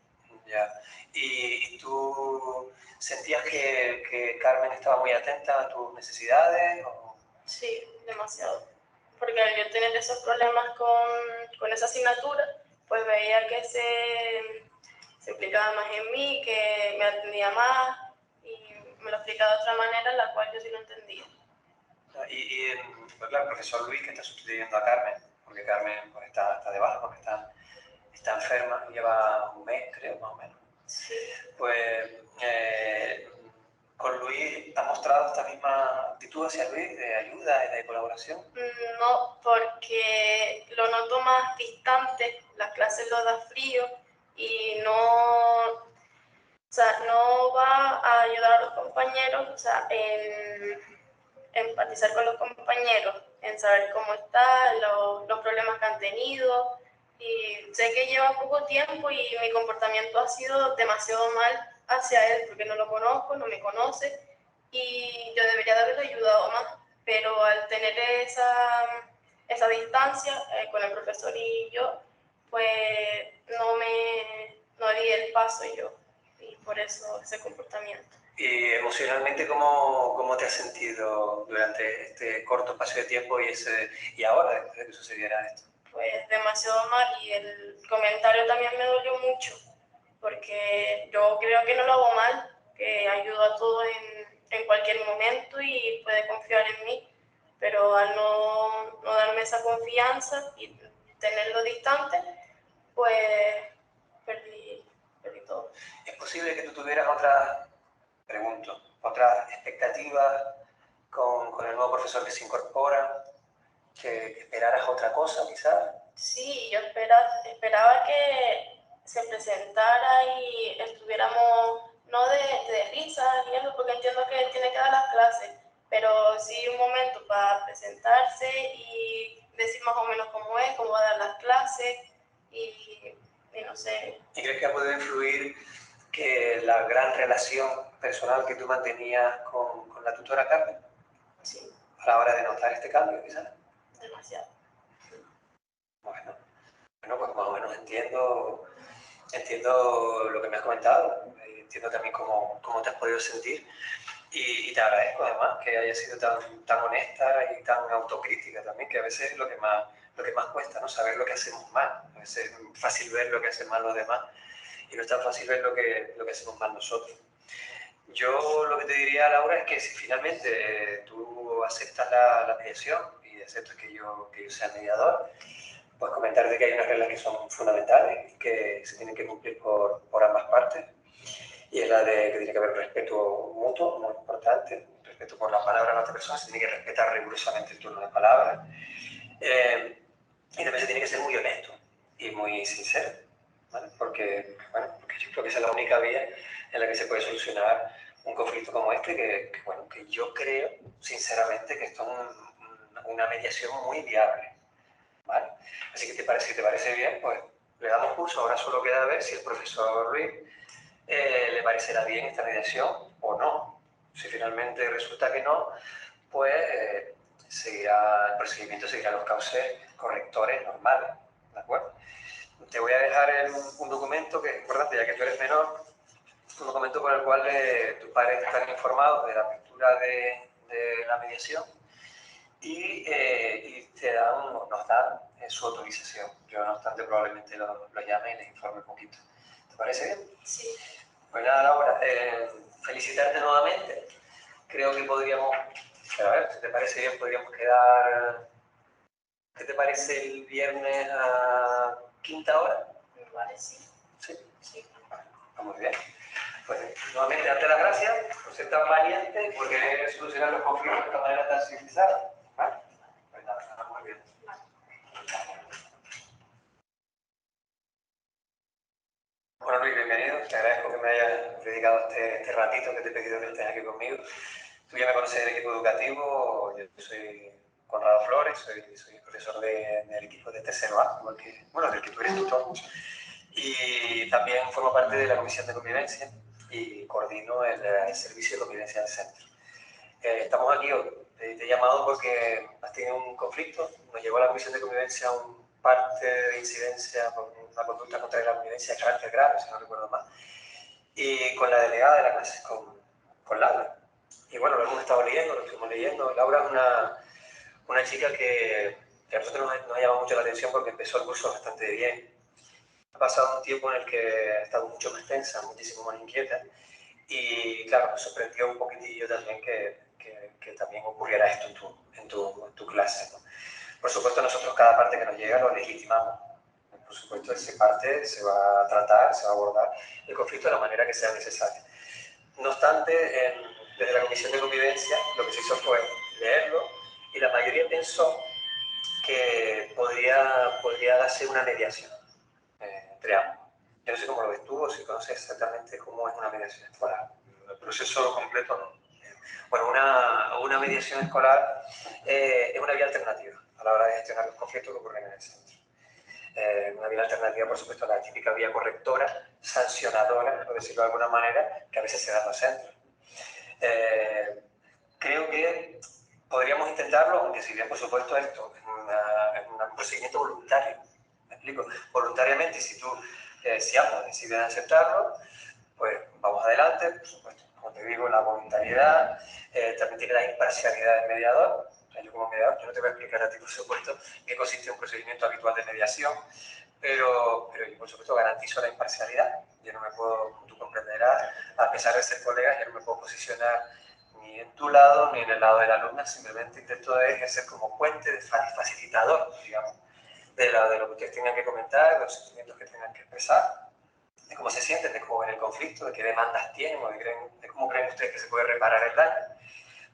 Ya. ¿Y tú sentías que Carmen estaba muy atenta a tus necesidades? ¿O?
Sí, demasiado. Porque al yo tener esos problemas con esa asignatura, pues veía que se implicaba más en mí, que me atendía más y me lo explicaba de otra manera, la cual yo sí lo entendía.
Pues claro, el profesor Luis, que está sustituyendo a Carmen, porque Carmen pues, está de baja, porque está enferma, lleva un mes, creo, más o menos.
Sí.
Pues con Luis, ¿has mostrado esta misma actitud hacia Luis de ayuda y de colaboración?
No, porque lo noto más distante, las clases lo da frío y no va a ayudar a los compañeros, en empatizar con los compañeros, en saber cómo están, los problemas que han tenido. Y sé que lleva poco tiempo y mi comportamiento ha sido demasiado mal hacia él porque no lo conozco, no me conoce y yo debería de haberle ayudado más, pero al tener esa distancia con el profesor y yo, pues no di el paso yo, y por eso ese comportamiento.
¿Y emocionalmente cómo te has sentido durante este corto espacio de tiempo y ahora, después de que sucediera esto?
Pues demasiado mal, y el comentario también me dolió mucho, porque yo creo que no lo hago mal, que ayudo a todos en cualquier momento y puede confiar en mí, pero al no darme esa confianza y tenerlo distante, pues perdí todo.
¿Es posible que tú tuvieras otras expectativas con el nuevo profesor que se incorpora? ¿Que esperaras otra cosa, quizás?
Sí, yo esperaba que se presentara y estuviéramos, no de risas y eso, porque entiendo que tiene que dar las clases, pero sí un momento para presentarse y decir más o menos cómo es, cómo va a dar las clases y no sé.
¿Y crees que ha podido influir que la gran relación personal que tú mantenías con la tutora Carmen?
Sí,
A la hora de notar este cambio, quizás.
demasiado.
Bueno, pues más o menos entiendo lo que me has comentado, entiendo también cómo te has podido sentir y te agradezco además que hayas sido tan honesta y tan autocrítica también, que a veces es lo que más cuesta, ¿no? Saber lo que hacemos mal. A veces es fácil ver lo que hacen mal los demás y no es tan fácil ver lo que hacemos mal nosotros. Yo lo que te diría, Laura, es que si finalmente tú aceptas la mediación y aceptas que yo sea mediador, pues comentarte que hay unas reglas que son fundamentales y que se tienen que cumplir por ambas partes. Y es la de que tiene que haber respeto mutuo, muy importante, respeto por la palabra de la otra persona, se tiene que respetar rigurosamente el turno de palabra. Y también se tiene que ser muy honesto y muy sincero, ¿vale? Porque yo creo que esa es la única vía en la que se puede solucionar un conflicto como este, que yo creo, sinceramente, que esto es una mediación muy viable, ¿vale? Así que si te parece bien, pues le damos curso. Ahora solo queda ver si el profesor Ruiz le parecerá bien esta mediación o no. Si finalmente resulta que no, pues el procedimiento seguirá los cauces correctores normales, ¿de acuerdo? Te voy a dejar un documento que es importante, ya que tú eres menor, un documento por el cual tus padres están informados de la apertura de la mediación y nos dan su autorización. Yo, no obstante, probablemente lo llame y les informe un poquito. ¿Te parece bien?
Sí.
Pues nada, Laura, felicitarte nuevamente. Creo que podríamos, a ver, si te parece bien, podríamos quedar, ¿qué te parece el viernes a quinta hora?
Vale, sí.
Sí. Vale, muy bien. Pues nuevamente darte las gracias por ser tan valiente y por querer solucionar los conflictos de esta manera tan civilizada. ¿Vale? Pues nada, muy bien. Bueno, Luis, bienvenido. Te agradezco que me hayas dedicado este ratito que te he pedido que estés aquí conmigo. Tú ya me conoces del equipo educativo. Yo soy Conrado Flores, soy profesor del equipo de tercero A, igual que, del que tú eres tutor. Y también formo parte de la Comisión de Convivencia y coordino el servicio de convivencia del centro. Estamos aquí, te he llamado porque has tenido un conflicto. Nos llegó a la Comisión de Convivencia un parte de incidencia por una conducta contra la convivencia de carácter grave, si no recuerdo mal, y con la delegada de la clase, con Laura. Y bueno, lo hemos estado leyendo, lo estuvimos leyendo. Laura es una chica que a nosotros nos ha llamado mucho la atención porque empezó el curso bastante bien. Ha pasado un tiempo en el que ha estado mucho más tensa, muchísimo más inquieta. Y claro, me sorprendió un poquitillo también que también ocurriera esto en tu clase, ¿no? Por supuesto, nosotros cada parte que nos llega lo legitimamos. Por supuesto, esa parte se va a tratar, se va a abordar el conflicto de la manera que sea necesaria. No obstante, desde la Comisión de Convivencia lo que se hizo fue leerlo y la mayoría pensó que podría darse una mediación entre ambos. Yo no sé cómo lo ves tú o si conoces exactamente cómo es una mediación escolar.
El proceso completo no.
Bueno, una mediación escolar es una vía alternativa a la hora de gestionar los conflictos que ocurren en el centro. Una vía alternativa, por supuesto, a la típica vía correctora, sancionadora, por decirlo de alguna manera, que a veces se da en los centros. Creo que podríamos intentarlo, aunque si bien, por supuesto, esto es un procedimiento voluntario. ¿Me explico? Voluntariamente, si ambos deciden aceptarlo, pues vamos adelante, por supuesto. Como te digo, la voluntariedad, también tiene la imparcialidad del mediador. Yo como mediador, yo no te voy a explicar a ti, por supuesto, qué consiste un procedimiento habitual de mediación, pero yo, por supuesto, garantizo la imparcialidad. Yo no me puedo, como tú comprenderás, a pesar de ser colega, yo no me puedo posicionar ni en tu lado ni en el lado de la alumna, simplemente intento ejercer como puente, de facilitador, digamos, de lo que ustedes tengan que comentar, de los sentimientos que tengan que expresar, de cómo se sienten, de cómo ven el conflicto, de qué demandas tienen o de cómo creen ustedes que se puede reparar el daño.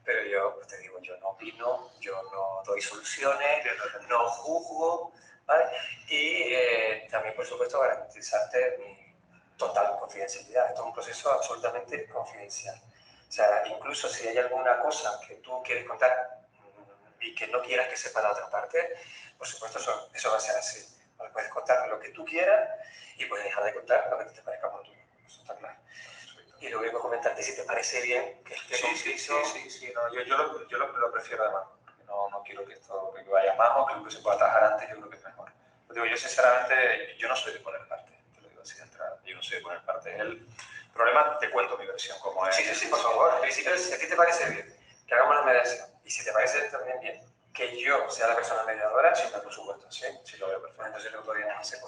Pero yo, pues te digo, yo no opino, yo no doy soluciones, no juzgo, ¿vale? Y también, por supuesto, garantizarte mi total confidencialidad. Esto es un proceso absolutamente confidencial. O sea, incluso si hay alguna cosa que tú quieres contar y que no quieras que sepa la otra parte, por supuesto eso va a ser así. Puedes contar lo que tú quieras y puedes dejar de contar lo que te parezca oportuno. Eso está claro. Y lo único que comentarte, si te parece bien, que este conflicto... Sí, no, yo lo prefiero además. No quiero que esto que vaya más o que se pueda atajar antes, yo creo que es mejor. Digo, yo sinceramente, yo no soy de poner parte, te lo digo así de entrada, yo no soy de poner parte. El problema, te cuento mi versión, como es. Sí, por favor. En principio, si a ti te parece bien que hagamos la mediación, y si te parece también bien que yo sea la persona mediadora, sí, por supuesto, sí lo veo perfecto. Entonces lo podríamos hacer.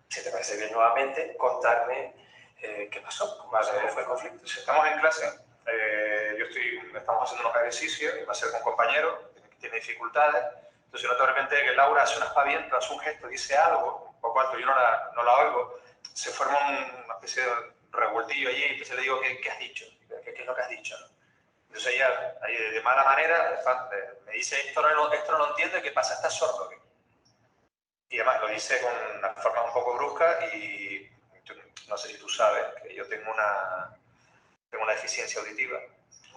Si te parece bien nuevamente, contarme qué pasó, cómo fue el conflicto. Si estamos en clase, estamos haciendo unos ejercicios, y va a ser con compañeros, que tiene dificultades. Entonces, yo noto de repente que Laura hace un aspaviento, hace un gesto, dice algo, un poco alto, yo no la oigo, se forma una especie de revueltillo allí, y entonces le digo, ¿qué has dicho? ¿Qué es lo que has dicho? Entonces ella, ahí de mala manera, me dice, esto no lo entiendo, ¿qué pasa? ¿Estás sordo? Y además lo dice con una forma un poco brusca y yo, no sé si tú sabes que yo tengo una deficiencia auditiva.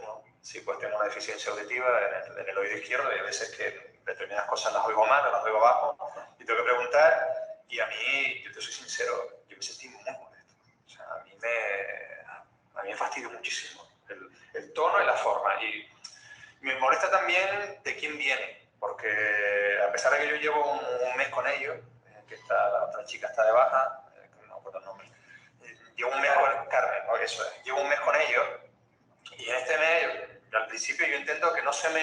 ¿No? Sí, pues tengo una deficiencia auditiva en el oído izquierdo y hay veces que determinadas cosas las oigo mal, las oigo bajo y tengo que preguntar y a mí, yo te soy sincero, yo me sentí muy molesto. O sea, a mí me fastidió muchísimo el tono y la forma y me molesta también de quién viene, porque a pesar de que yo llevo un mes con ellos, que la otra chica está de baja, no recuerdo el nombre, llevo un mes con Carmen, eso es, llevo un mes con ellos y en este mes, al principio yo intento que no se me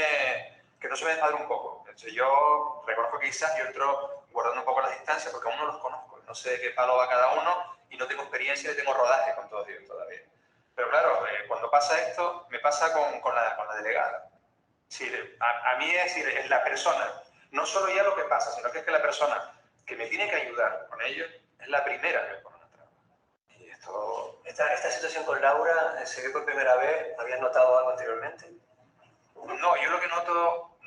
desmadre un poco. Entonces yo reconozco que quizás yo entro guardando un poco las distancias porque aún no los conozco, no sé de qué palo va cada uno y no tengo experiencia y tengo rodaje con todos ellos todavía. Pero claro, cuando pasa esto, me pasa con la delegada. Sí, a mí es la persona, no solo ya lo que pasa, sino que es que la persona que me tiene que ayudar con ello es la primera que me pone una traba. Y esta situación con Laura, sé que por primera vez, ¿habías notado algo anteriormente? No, yo lo que noto,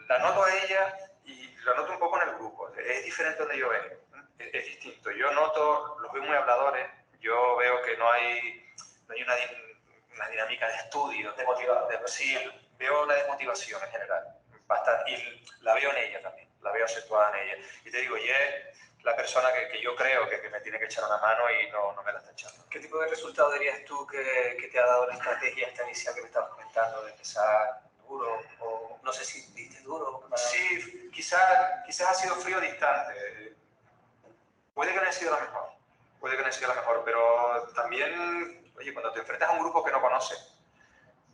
la noto a ella y la noto un poco en el grupo. Es diferente donde yo vengo, es distinto. Yo noto, los veo muy habladores, yo veo que no hay una dinámica de estudio, de motivación, sí, veo una desmotivación en general, bastante, y la veo en ella también, la veo acentuada en ella. Y te digo, y es la persona que yo creo que me tiene que echar una mano y no me la está echando. ¿Qué tipo de resultado dirías tú que te ha dado la estrategia esta inicial que me estabas comentando, de empezar duro, o no sé si diste duro? Sí, quizás ha sido frío distante. Puede que no haya sido la mejor, pero también, oye, cuando te enfrentas a un grupo que no conoces,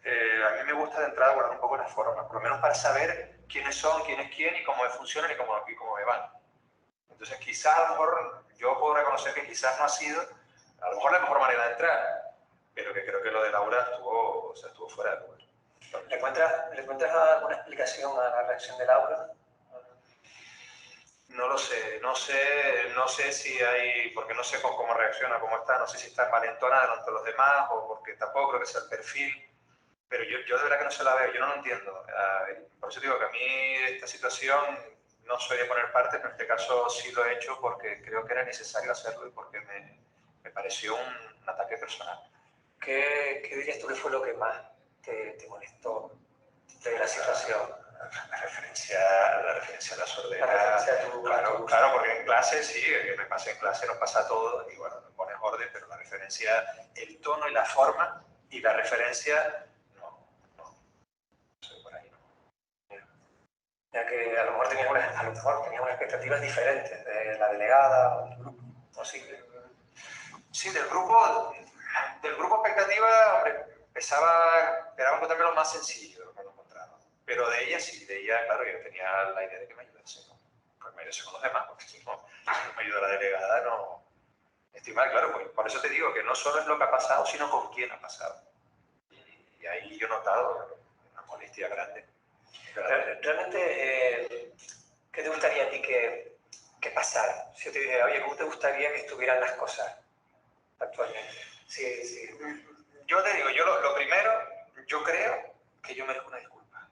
a mí me gusta de entrada guardar un poco las formas, por lo menos para saber quiénes son, quién es quién y cómo funcionan y cómo me van. Entonces, quizás a lo mejor yo puedo reconocer que quizás no ha sido, a lo mejor la mejor manera de entrar, pero que creo que lo de Laura estuvo fuera de lugar. ¿Le encuentras alguna explicación a la reacción de Laura? No lo sé, no sé si hay, porque no sé cómo reacciona, cómo está, no sé si está envalentona delante de los demás o porque tampoco creo que sea el perfil, pero yo de verdad que no se la veo, yo no lo entiendo. Por eso digo que a mí esta situación no soy de poner parte, pero en este caso sí lo he hecho porque creo que era necesario hacerlo y porque me pareció un ataque personal. ¿Qué dirías tú que fue lo que más te molestó de la situación? La referencia a la sordera. Claro, porque en clase sí, que me pasa en clase, nos pasa todo y bueno, me pones orden, pero la referencia, el tono y la forma y la referencia, no soy por ahí, no. Ya que a lo mejor tenías unas expectativas diferentes de la delegada o del grupo, ¿o sí? Sí, del grupo expectativa, hombre, esperaba encontrarme lo más sencillo, lo que lo encontraba. Pero de ella sí, claro, yo tenía la idea de que me ayudase, ¿no? Pues me ayudase con los demás, porque si no me ayuda la delegada, no. Estoy mal, claro, pues por eso te digo que no solo es lo que ha pasado, sino con quién ha pasado. Y ahí yo he notado una molestia grande. Realmente, ¿qué te gustaría a ti que pasara? Si yo te dijera, oye, ¿cómo te gustaría que estuvieran las cosas actualmente? Sí. Yo te digo, lo primero, yo creo que yo merezco una disculpa.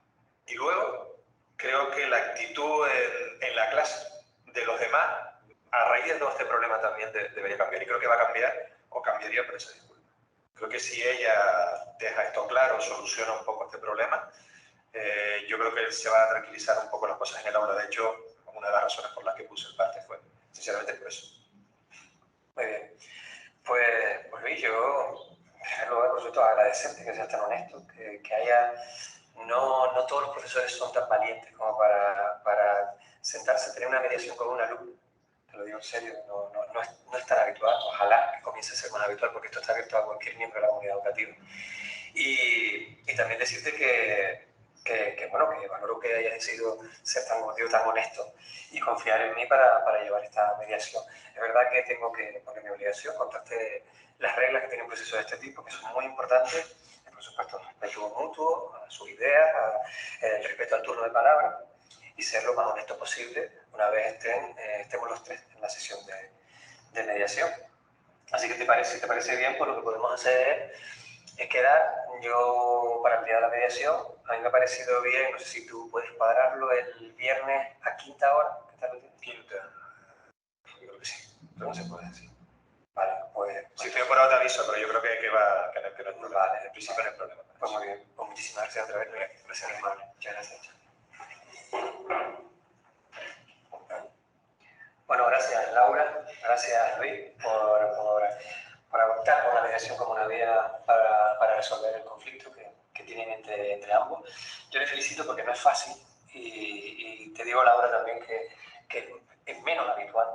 Y luego, creo que la actitud en la clase de los demás, a raíz de todo este problema también debería cambiar. Y creo que va a cambiar, o cambiaría por esa disculpa. Creo que si ella deja esto claro, soluciona un poco este problema,
yo creo que se van a tranquilizar un poco las cosas en el aula. De hecho, una de las razones por las que puse el parte fue sinceramente por eso.
Muy bien. Pues Luis, yo en primer lugar, por supuesto, agradecerte que seas tan honesto, que haya... No todos los profesores son tan valientes como para sentarse a tener una mediación con un alumno. Te lo digo en serio, no es tan habitual. Ojalá que comience a ser más habitual, porque esto está abierto a cualquier miembro de la comunidad educativa. Y también decirte bueno, que valoro que hayas decidido ser tan honesto y confiar en mí para llevar esta mediación. Es verdad que tengo que, porque mi obligación, contarte las reglas que tiene un proceso de este tipo, que son muy importantes. Por supuesto, el respeto mutuo, a sus ideas, el respeto al turno de palabra y ser lo más honesto posible una vez estemos los tres en la sesión de mediación. Así que si te parece bien, pues lo que podemos hacer es quedar. Yo, para ampliar la mediación, a mí me ha parecido bien, no sé si tú puedes cuadrarlo el viernes a quinta hora. ¿Qué tal?
Quinta.
Yo creo que sí, pero no se puede decir. Vale, pues...
Si estoy apurado te aviso, pero yo creo que no es problema.
Vale,
En principio no es problema.
Pues muy bien, pues muchísimas gracias otra vez. Gracias, hermano. Muchas gracias. Bueno, gracias Laura, gracias Luis por optar por la mediación como una vía para resolver el conflicto que tienen entre ambos. Yo les felicito porque no es fácil y te digo, Laura, también que es menos habitual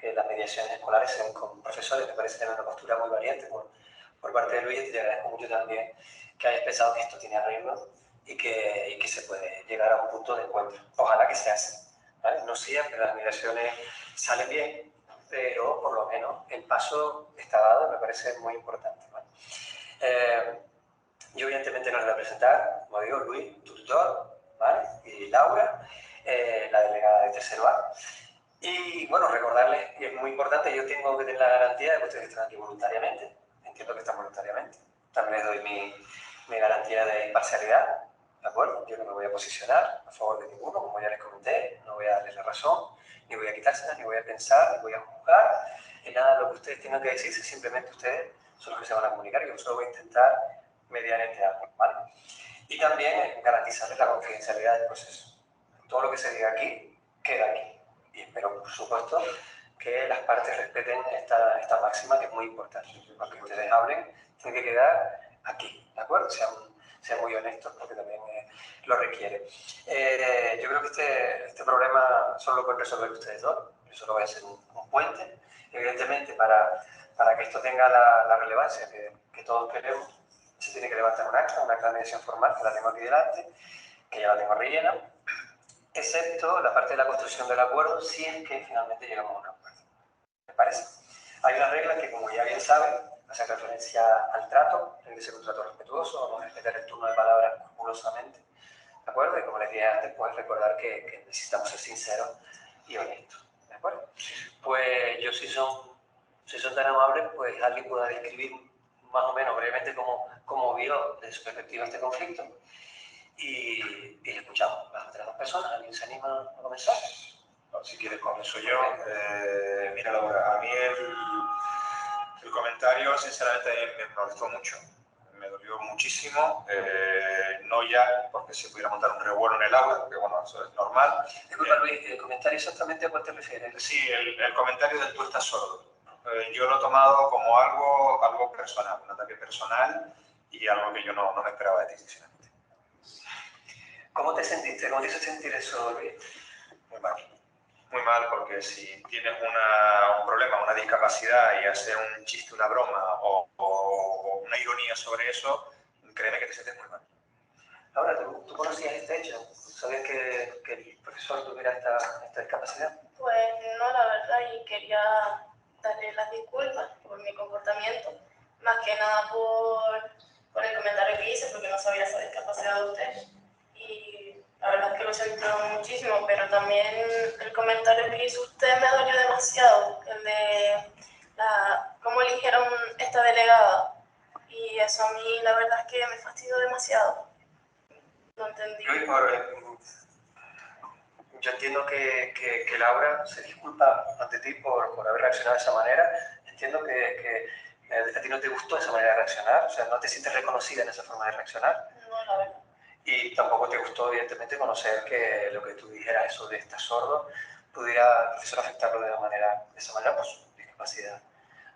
que las mediaciones escolares sean con profesores. Me parece tener una postura muy valiente por parte de Luis, y te agradezco mucho también que hayas pensado que esto tiene arreglo y que se puede llegar a un punto de encuentro. Ojalá que se hace, ¿vale? No siempre las mediaciones salen bien, pero por lo menos el paso está dado, me parece muy importante, ¿vale? Yo evidentemente no les voy a presentar, como digo, Luis, tu tutor, ¿vale? Y Laura, la delegada de tercero A. Y bueno, recordarles, y es muy importante, yo tengo que tener la garantía de que ustedes están aquí voluntariamente. Entiendo que están voluntariamente. También les doy mi garantía de imparcialidad, ¿de acuerdo? Yo no me voy a posicionar a favor de ninguno, como ya les comenté, no voy a darles la razón, ni voy a quitársela, ni voy a pensar, ni voy a juzgar. En nada de lo que ustedes tengan que decirse, simplemente ustedes son los que se van a comunicar y yo solo voy a intentar mediar entre ambos, ¿vale? Y también garantizarles la confidencialidad del proceso. Todo lo que se diga aquí, queda aquí. Y espero, por supuesto, que las partes respeten esta máxima, que es muy importante. Lo que ustedes hablen tiene que quedar aquí, ¿de acuerdo? Sean muy honestos, porque también lo requiere. Yo creo que este problema solo lo pueden resolver ustedes dos. Yo solo voy a hacer un puente. Evidentemente, para que esto tenga la relevancia que todos queremos, se tiene que levantar un acta de mediación formal, que la tengo aquí delante, que ya la tengo rellena, excepto la parte de la construcción del acuerdo, si es que finalmente llegamos a un acuerdo. ¿Me parece? Hay unas reglas que, como ya bien saben, hacen referencia al trato, tiene que ser un trato respetuoso, vamos a respetar el turno de palabras escrupulosamente, ¿de acuerdo? Y como les dije antes, pues recordar que necesitamos ser sinceros y honestos, ¿de acuerdo? Pues yo, si son tan amables, pues alguien pueda describir más o menos brevemente cómo vio desde su perspectiva este conflicto. Y escuchamos las otras dos personas. ¿Alguien se anima a comenzar?
No, si quieres comienzo yo. Mira, Laura, a mí el comentario sinceramente me molestó mucho. Me dolió muchísimo, no ya porque se pudiera montar un revuelo en el aula, porque bueno, eso es normal.
Disculpa, Luis, ¿el comentario exactamente a cuál te refieres?
Sí, el comentario del tú estás sordo. Yo lo he tomado como algo personal, un ataque personal y algo que yo no me esperaba de ti, sinceramente.
¿Cómo te sentiste? ¿Cómo te hizo sentir eso, Luis?
Muy mal, porque si tienes un problema, una discapacidad y hacer un chiste, una broma o una ironía sobre eso, créeme que te sientes muy mal.
Ahora, ¿tú conocías este hecho? ¿Sabías que el profesor tuviera esta discapacidad?
Pues no, la verdad, y quería darle las disculpas por mi comportamiento, más que nada por el comentario que hice, porque no sabía esa discapacidad de usted. Y la verdad es que lo siento muchísimo, pero también el comentario que hizo usted me dolió demasiado, el de cómo eligieron esta delegada. Y eso a mí la verdad es que me fastidió demasiado. No entendí.
Luis, yo entiendo que Laura se disculpa ante ti por haber reaccionado de esa manera. Entiendo que a ti no te gustó esa manera de reaccionar, o sea, no te sientes reconocida en esa forma de reaccionar.
No, la verdad.
y tampoco te gustó, evidentemente, conocer que lo que tú dijeras, eso de estar sordo, pudiera el profesor afectarlo de esa manera por su discapacidad.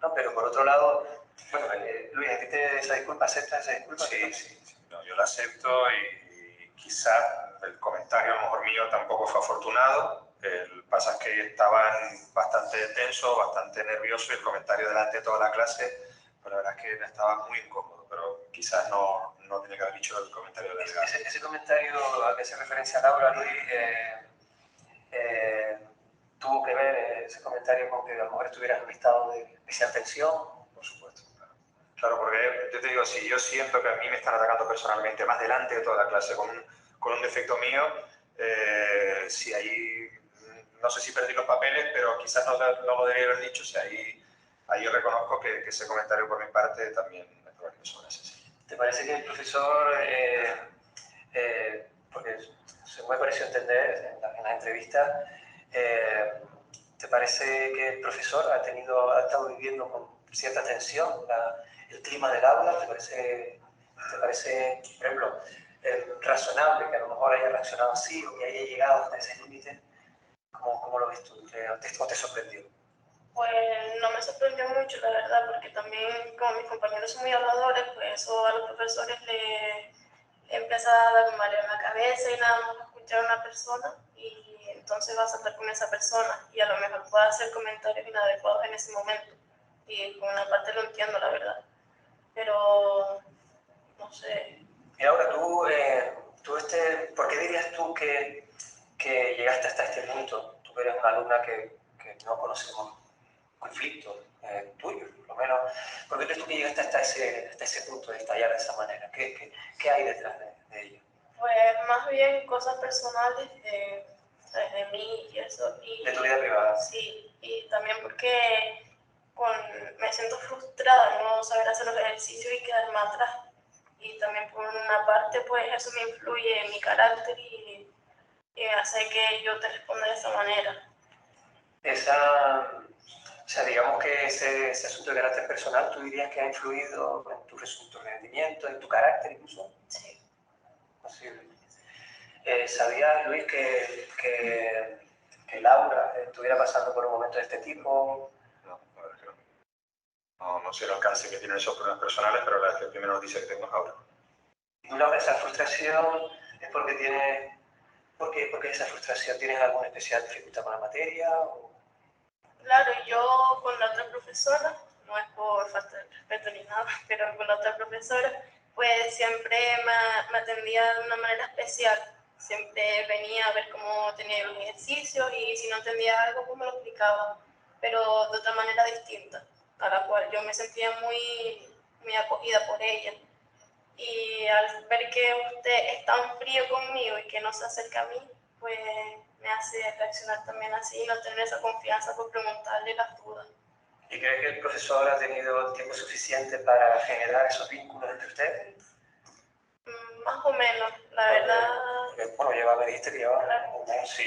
No, pero por otro lado, bueno, Luis, ¿a ti esa disculpa, aceptas esa disculpa?
Sí. No, yo la acepto y quizás el comentario a lo mejor mío tampoco fue afortunado. El pasa es que estaban bastante tensos, bastante nerviosos y el comentario delante de toda la clase, pues la verdad es que me estaba muy incómodo, pero quizás no tenía que haber dicho el comentario de la
Ese comentario al que hace referencia Laura, Luis, tuvo que ver ese comentario con que a lo mejor estuvieras en un estado de especial tensión.
Por supuesto, claro, porque yo te digo, si yo siento que a mí me están atacando personalmente, más delante de toda la clase, con un defecto mío, si ahí, no sé si perdí los papeles, pero quizás no lo debería haber dicho, si ahí yo reconozco que ese comentario por mi parte también me probé que sobre ese.
¿Te parece que el profesor, porque según me pareció entender en la entrevista, ¿te parece que el profesor ha estado viviendo con cierta tensión el clima del aula? ¿Te parece, por ejemplo, razonable que a lo mejor haya reaccionado así o que haya llegado hasta ese límite? ¿Cómo lo ves tú? ¿O te sorprendió?
Pues no me sorprendió mucho, la verdad, porque también como mis compañeros son muy habladores, pues eso a los profesores le empieza a dar un mareo en la cabeza y nada más escuchar a una persona y entonces va a saltar con esa persona y a lo mejor puede hacer comentarios inadecuados en ese momento. Y por una parte lo entiendo, la verdad, pero no sé.
Y ahora ¿por qué dirías tú que llegaste hasta este punto? Tú eres una alumna que no conocemos conflictos tuyos, por lo menos. ¿Por qué crees tú que llegaste hasta ese punto de estallar de esa manera? ¿Qué hay detrás de ello?
Pues más bien cosas personales de mí y eso.
¿De tu vida privada?
Sí, y también porque me siento frustrada no saber hacer los ejercicios y quedarme atrás. Y también por una parte, pues eso me influye en mi carácter y hace que yo te responda de esa manera.
O sea, digamos que ese asunto de carácter personal, ¿tú dirías que ha influido en tu rendimiento, en tu carácter incluso?
Sí.
Posible. ¿Sabías, Luis, que Laura estuviera pasando por un momento de este tipo?
No, la verdad que no. No sé el alcance que tienen esos problemas personales, pero la primera noticia que tengo es ahora.
¿Y Laura, esa frustración es porque esa frustración tienes alguna especial dificultad con la materia?
Claro, yo con la otra profesora, no es por falta de respeto ni nada, pero con la otra profesora, pues siempre me atendía de una manera especial. Siempre venía a ver cómo tenía los ejercicios y si no entendía algo, pues me lo explicaba, pero de otra manera distinta, a la cual yo me sentía muy acogida por ella. Y al ver que usted es tan frío conmigo y que no se acerca a mí, pues me hace reaccionar también así y no tener esa confianza por preguntarle las dudas.
¿Y crees que el profesor ha tenido tiempo suficiente para generar esos vínculos entre ustedes?
Más o menos, la verdad.
Bueno, me dijiste que llevaba
un mes.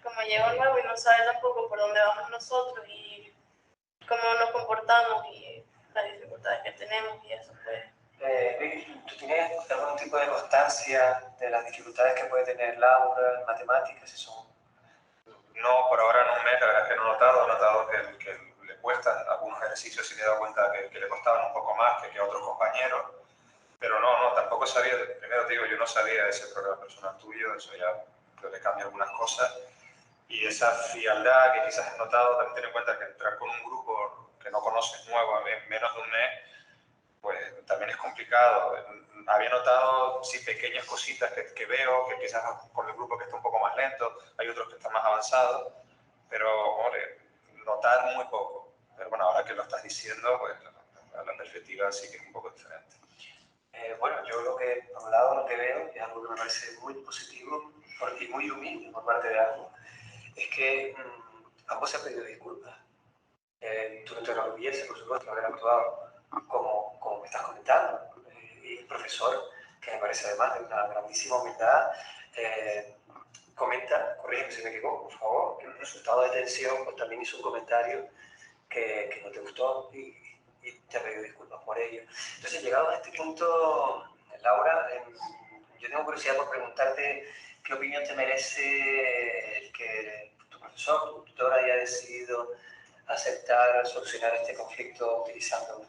Como llegó nuevo y no sabe tampoco por dónde vamos nosotros y cómo nos comportamos y las dificultades que tenemos y eso, pues.
¿Tú tienes algún tipo de constancia de las dificultades que puede tener Laura en matemáticas?
No, por ahora en un mes, la verdad es que no he notado que le cuesta algunos ejercicios y me he dado cuenta que le costaban un poco más que a otros compañeros, pero no, tampoco sabía, primero te digo, yo no sabía de ese problema personal tuyo, eso ya creo que cambia algunas cosas, y esa frialdad que quizás has notado, también ten en cuenta que entrar con un grupo que no conoces nuevo en menos de un mes, pues también es complicado. Había notado, sí, pequeñas cositas que veo, que quizás por el grupo que está un poco más lento, hay otros que están más avanzados, pero, hombre, notar muy poco. Pero bueno, ahora que lo estás diciendo, pues la perspectiva sí que es un poco diferente.
Bueno, yo por un lado, lo que veo, es algo que me parece muy positivo y muy humilde por parte de ambos, es que ambos se han pedido disculpas. Tú no te enorgulleces, por supuesto, haber actuado como me estás comentando. Y el profesor, que me parece además de una grandísima humildad, corrígeme si me equivoco, por favor, que en su estado de tensión pues, también hizo un comentario que no te gustó y te ha pedido disculpas por ello. Entonces, llegado a este punto, Laura, yo tengo curiosidad por preguntarte qué opinión te merece el que tu profesor, tu tutor, haya decidido aceptar solucionar este conflicto utilizando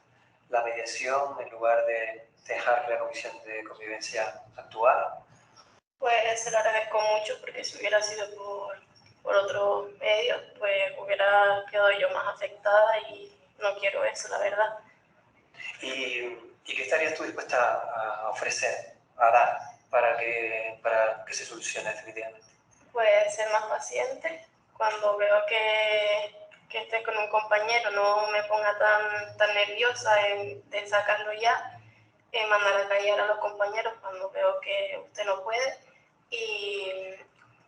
la mediación en lugar de dejar que la comisión de convivencia actuara.
Pues se lo agradezco mucho porque si hubiera sido por otro medio, pues hubiera quedado yo más afectada y no quiero eso, la verdad.
¿Y qué estarías tú dispuesta a ofrecer, a dar, para que se solucione definitivamente?
Pues ser más paciente. Cuando veo que esté con un compañero, no me ponga tan nerviosa de sacarlo ya, mandar a callar a los compañeros cuando veo que usted no puede. Y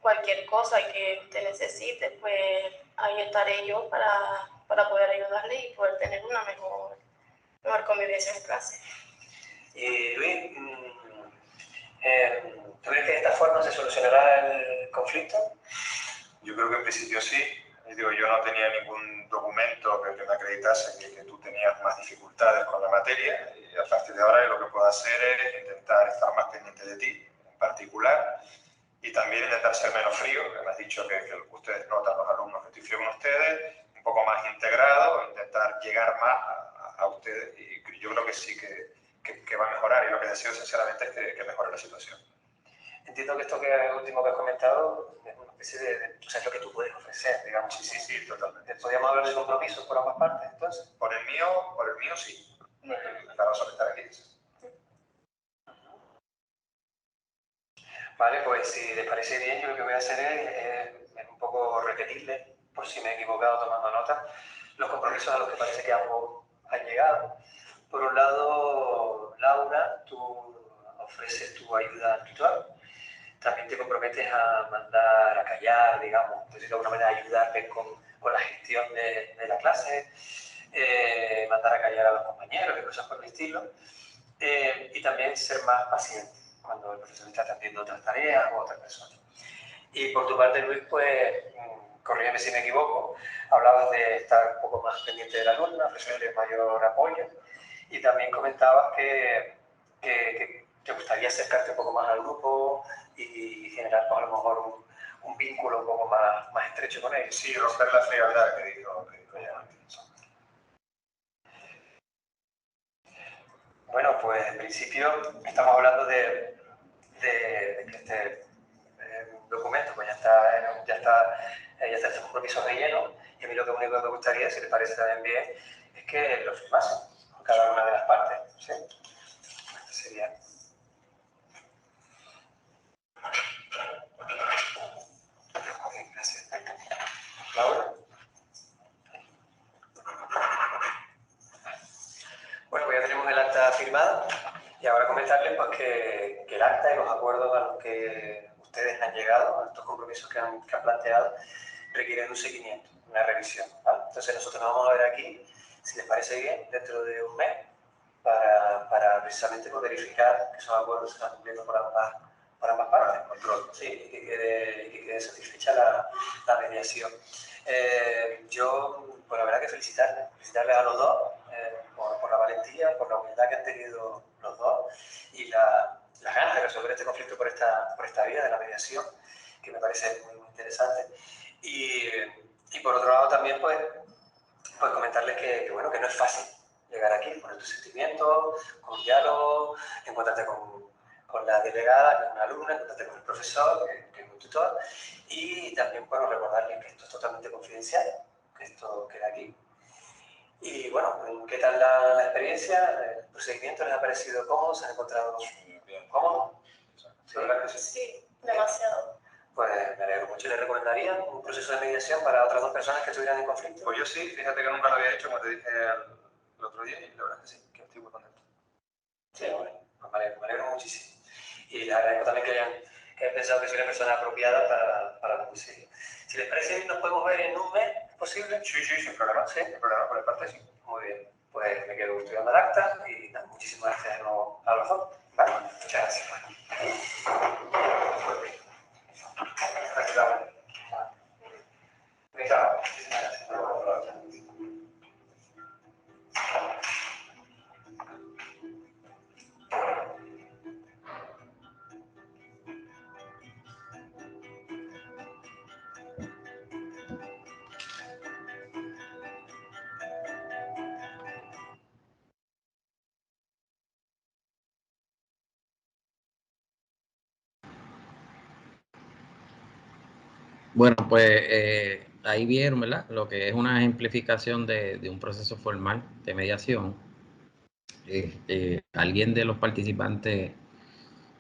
cualquier cosa que usted necesite, pues ahí estaré yo para poder ayudarle y poder tener una mejor convivencia en clase.
Y Luis, ¿tú crees que de esta forma se solucionará el conflicto?
Yo creo que en principio sí. Digo, yo no tenía ningún documento que me acreditase que tú tenías más dificultades con la materia, y a partir de ahora lo que puedo hacer es intentar estar más pendiente de ti en particular y también intentar ser menos frío, que me has dicho que ustedes notan, los alumnos, que estoy frío con ustedes, un poco más integrado, intentar llegar más a ustedes, y yo creo que sí que va a mejorar, y lo que deseo sinceramente es que mejore la situación.
Entiendo que esto último que has comentado es una especie o sea, es lo que tú puedes ofrecer, digamos.
Sí, totalmente.
¿Podríamos hablar de compromisos por ambas partes, entonces?
Por el mío sí. La razón de estar aquí.
Vale, pues si les parece bien, yo lo que voy a hacer es un poco repetirles, por si me he equivocado tomando nota, los compromisos a los que parece que ambos han llegado. Por un lado, Laura, tú ofreces tu ayuda al tutor. También te comprometes a mandar a callar, digamos, de alguna manera ayudarles con la gestión de la clase, mandar a callar a los compañeros y cosas por el estilo. Y también ser más paciente cuando el profesor está atendiendo otras tareas o otras personas. Y por tu parte, Luis, pues, corrígeme si me equivoco, hablabas de estar un poco más pendiente del alumno, ofrecerle mayor apoyo, y también comentabas que te gustaría acercarte un poco más al grupo y generar, pues, a lo mejor un vínculo un poco más estrecho con ellos.
Sí, romper la frialdad que dijo ya.
Bueno, pues en principio estamos hablando de que este documento pues ya está este compromiso relleno, y a mí lo único que me gustaría, si les parece también bien, es que lo firmasen por cada una de las partes. ¿Sí? Este sería. Gracias. Laura. Bueno, pues ya tenemos el acta firmada, y ahora comentarles pues, que el acta y los acuerdos a los que ustedes han llegado, a estos compromisos que han planteado, requieren un seguimiento, una revisión. ¿Vale? Entonces nosotros nos vamos a ver aquí, si les parece bien, dentro de un mes, para precisamente verificar que esos acuerdos se están cumpliendo por ambas partes.
Control.
Sí, y que quede satisfecha la mediación. Yo, pues la verdad que felicitarles a los dos por la valentía, por la humildad que han tenido los dos y las ganas de resolver este conflicto por esta vía de la mediación, que me parece muy, muy interesante. Y por otro lado también, pues comentarles que no es fácil llegar aquí, poner tus sentimientos, con diálogo, encontrarte con la delegada, que es una alumna, encontrarte con el profesor, que es un tutor, y también, bueno, recordarles que esto es totalmente confidencial, que esto queda aquí. Y bueno, ¿qué tal la experiencia? ¿El procedimiento les ha parecido cómodo? ¿Se han encontrado
Bien.
cómodo?
¿Sí? ¿Verdad que sí?
Sí, demasiado.
Pues me alegro mucho. ¿Le recomendaría un proceso de mediación para otras dos personas que estuvieran en conflicto?
Pues yo sí, fíjate que nunca lo había hecho, como te dije el otro día, y la verdad es que sí, que estoy muy contento.
Sí, bueno, pues me alegro muchísimo. Y les agradezco también que hayan pensado que soy la persona apropiada para lo que sigue. Si les parece bien, nos podemos ver en un mes, ¿es posible?
Sí, sin problema,
¿Sí?
sin problema, por mi parte sí.
Muy bien, pues me quedo estudiando el acta y nada, muchísimas gracias de nuevo a los dos. Vale, muchas gracias. Gracias, Laura. Venga, muchísimas gracias.
Bueno, pues ahí vieron, ¿verdad? Lo que es una ejemplificación de un proceso formal de mediación. Alguien de los participantes,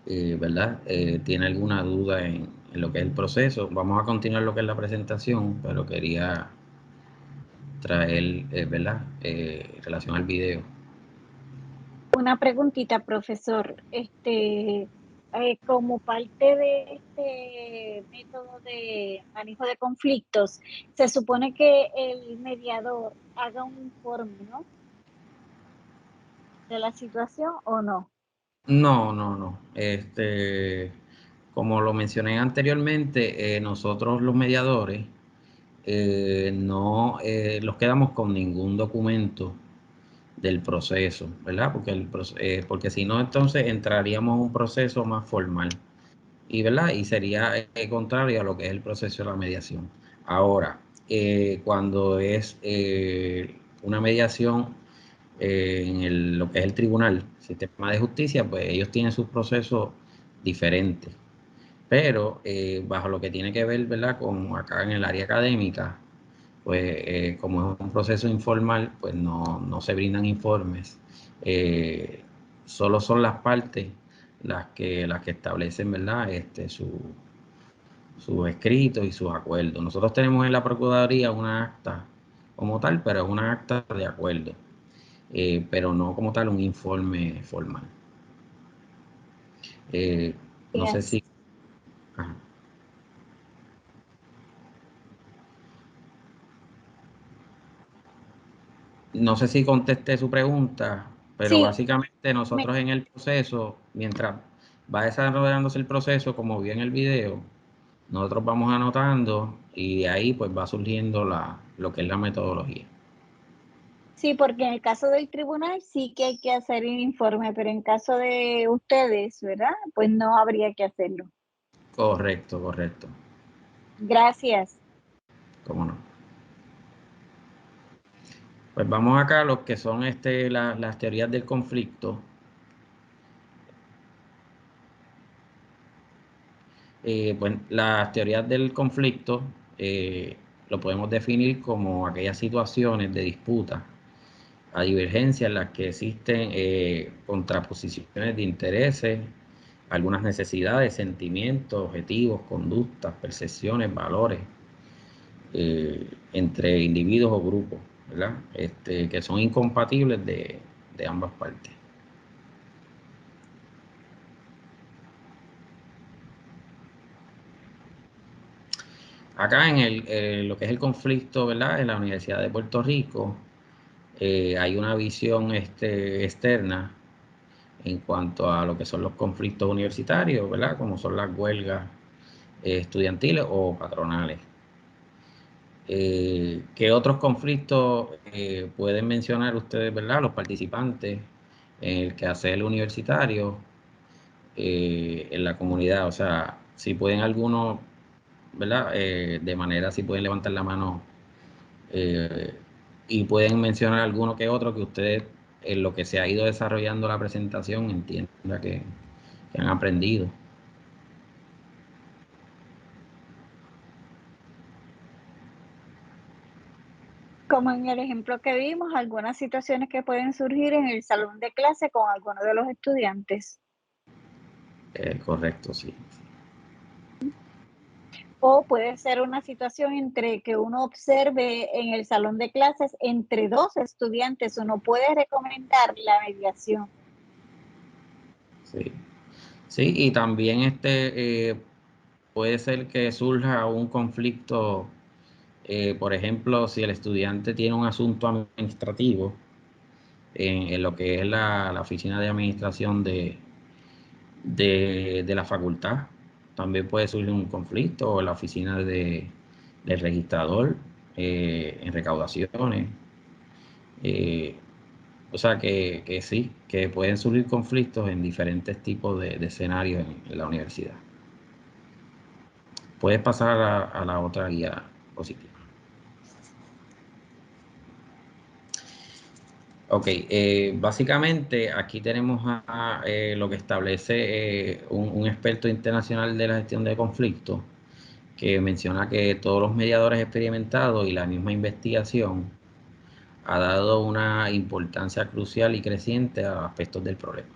¿verdad? ¿Tiene alguna duda en lo que es el proceso? Vamos a continuar lo que es la presentación, pero quería traer, ¿verdad? En relación al video.
Una preguntita, profesor. Como parte de este método de manejo de conflictos, se supone que el mediador haga un informe, ¿no? De la situación o no.
No. Como lo mencioné anteriormente, nosotros los mediadores no los quedamos con ningún documento del proceso, ¿verdad? Porque si no, entonces entraríamos a un proceso más formal y, ¿verdad? Y sería contrario a lo que es el proceso de la mediación. Ahora, cuando es una mediación lo que es el tribunal, sistema de justicia, pues ellos tienen sus procesos diferentes. Pero bajo lo que tiene que ver, ¿verdad? Con acá en el área académica, pues como es un proceso informal, pues no se brindan informes. Solo son las partes las que establecen, ¿verdad? Sus escritos y sus acuerdos. Nosotros tenemos en la Procuraduría una acta como tal, pero es una acta de acuerdo, pero no como tal un informe formal. No sé si... Ajá. No sé si contesté su pregunta, pero
Sí,
básicamente nosotros en el proceso, mientras va desarrollándose el proceso, como vi en el video, nosotros vamos anotando y de ahí pues va surgiendo lo que es la metodología.
sí, porque en el caso del tribunal sí que hay que hacer un informe, pero en caso de ustedes, ¿verdad? Pues no habría que hacerlo.
Correcto.
Gracias.
¿Cómo no? Pues vamos acá a lo que son las teorías del conflicto. Pues las teorías del conflicto lo podemos definir como aquellas situaciones de disputa a divergencia en las que existen contraposiciones de intereses, algunas necesidades, sentimientos, objetivos, conductas, percepciones, valores entre individuos o grupos, ¿verdad? Que son incompatibles de ambas partes. Acá en lo que es el conflicto, ¿verdad? En la Universidad de Puerto Rico hay una visión externa en cuanto a lo que son los conflictos universitarios, ¿verdad? Como son las huelgas estudiantiles o patronales. ¿Qué otros conflictos pueden mencionar ustedes, ¿verdad? Los participantes en el quehacer universitario en la comunidad. O sea, si pueden algunos, ¿verdad? De manera, si pueden levantar la mano eh, y pueden mencionar alguno que otro que ustedes, en lo que se ha ido desarrollando la presentación, entienda que han aprendido.
Como en el ejemplo que vimos, algunas situaciones que pueden surgir en el salón de clase con algunos de los estudiantes.
Correcto, sí.
O puede ser una situación entre que uno observe en el salón de clases entre dos estudiantes. Uno puede recomendar la mediación.
Sí, sí, y también puede ser que surja un conflicto, por ejemplo, si el estudiante tiene un asunto administrativo en lo que es la oficina de administración de la facultad, también puede surgir un conflicto, o en la oficina del registrador en recaudaciones. Eh, o sea que sí, que pueden surgir conflictos en diferentes tipos de escenarios en la universidad. Puedes pasar a la otra guía positiva. Ok, básicamente aquí tenemos lo que establece un experto internacional de la gestión de conflictos, que menciona que todos los mediadores experimentados y la misma investigación ha dado una importancia crucial y creciente a aspectos del problema.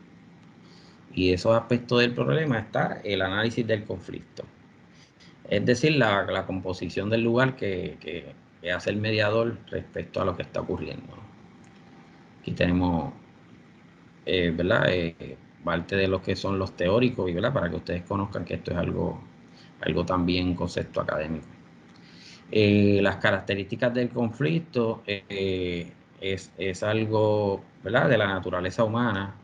Y esos aspectos del problema está el análisis del conflicto. Es decir, la composición del lugar que hace el mediador respecto a lo que está ocurriendo. Aquí tenemos, ¿verdad? Parte de lo que son los teóricos, ¿verdad? Para que ustedes conozcan que esto es algo también concepto académico. Las características del conflicto es algo, ¿verdad? De la naturaleza humana.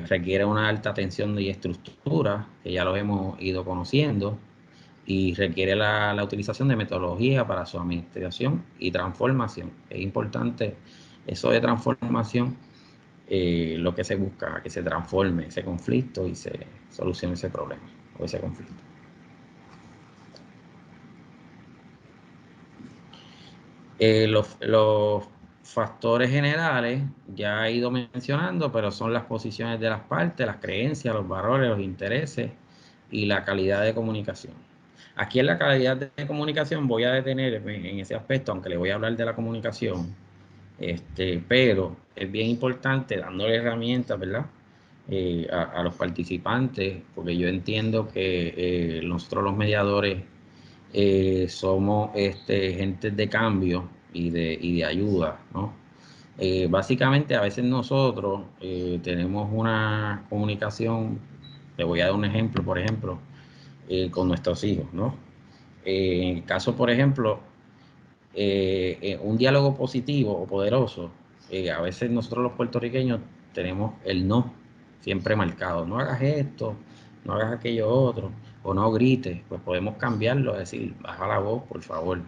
Requiere una alta tensión y estructura, que ya lo hemos ido conociendo, y requiere la utilización de metodología para su administración y transformación. Es importante eso de transformación, lo que se busca, que se transforme ese conflicto y se solucione ese problema o ese conflicto. Los factores generales ya he ido mencionando, pero son las posiciones de las partes, las creencias, los valores, los intereses y la calidad de comunicación. Aquí en la calidad de comunicación voy a detenerme en ese aspecto, aunque le voy a hablar de la comunicación, pero es bien importante dándole herramientas, ¿verdad? A los participantes, porque yo entiendo que nosotros los mediadores somos gentes de cambio y de ayuda, ¿no? Básicamente a veces nosotros tenemos una comunicación, le voy a dar un ejemplo, por ejemplo, con nuestros hijos, ¿no? En el caso, por ejemplo, un diálogo positivo o poderoso, a veces nosotros los puertorriqueños tenemos el no siempre marcado. No hagas esto, no hagas aquello otro, o no grites. Pues podemos cambiarlo, decir, baja la voz, por favor.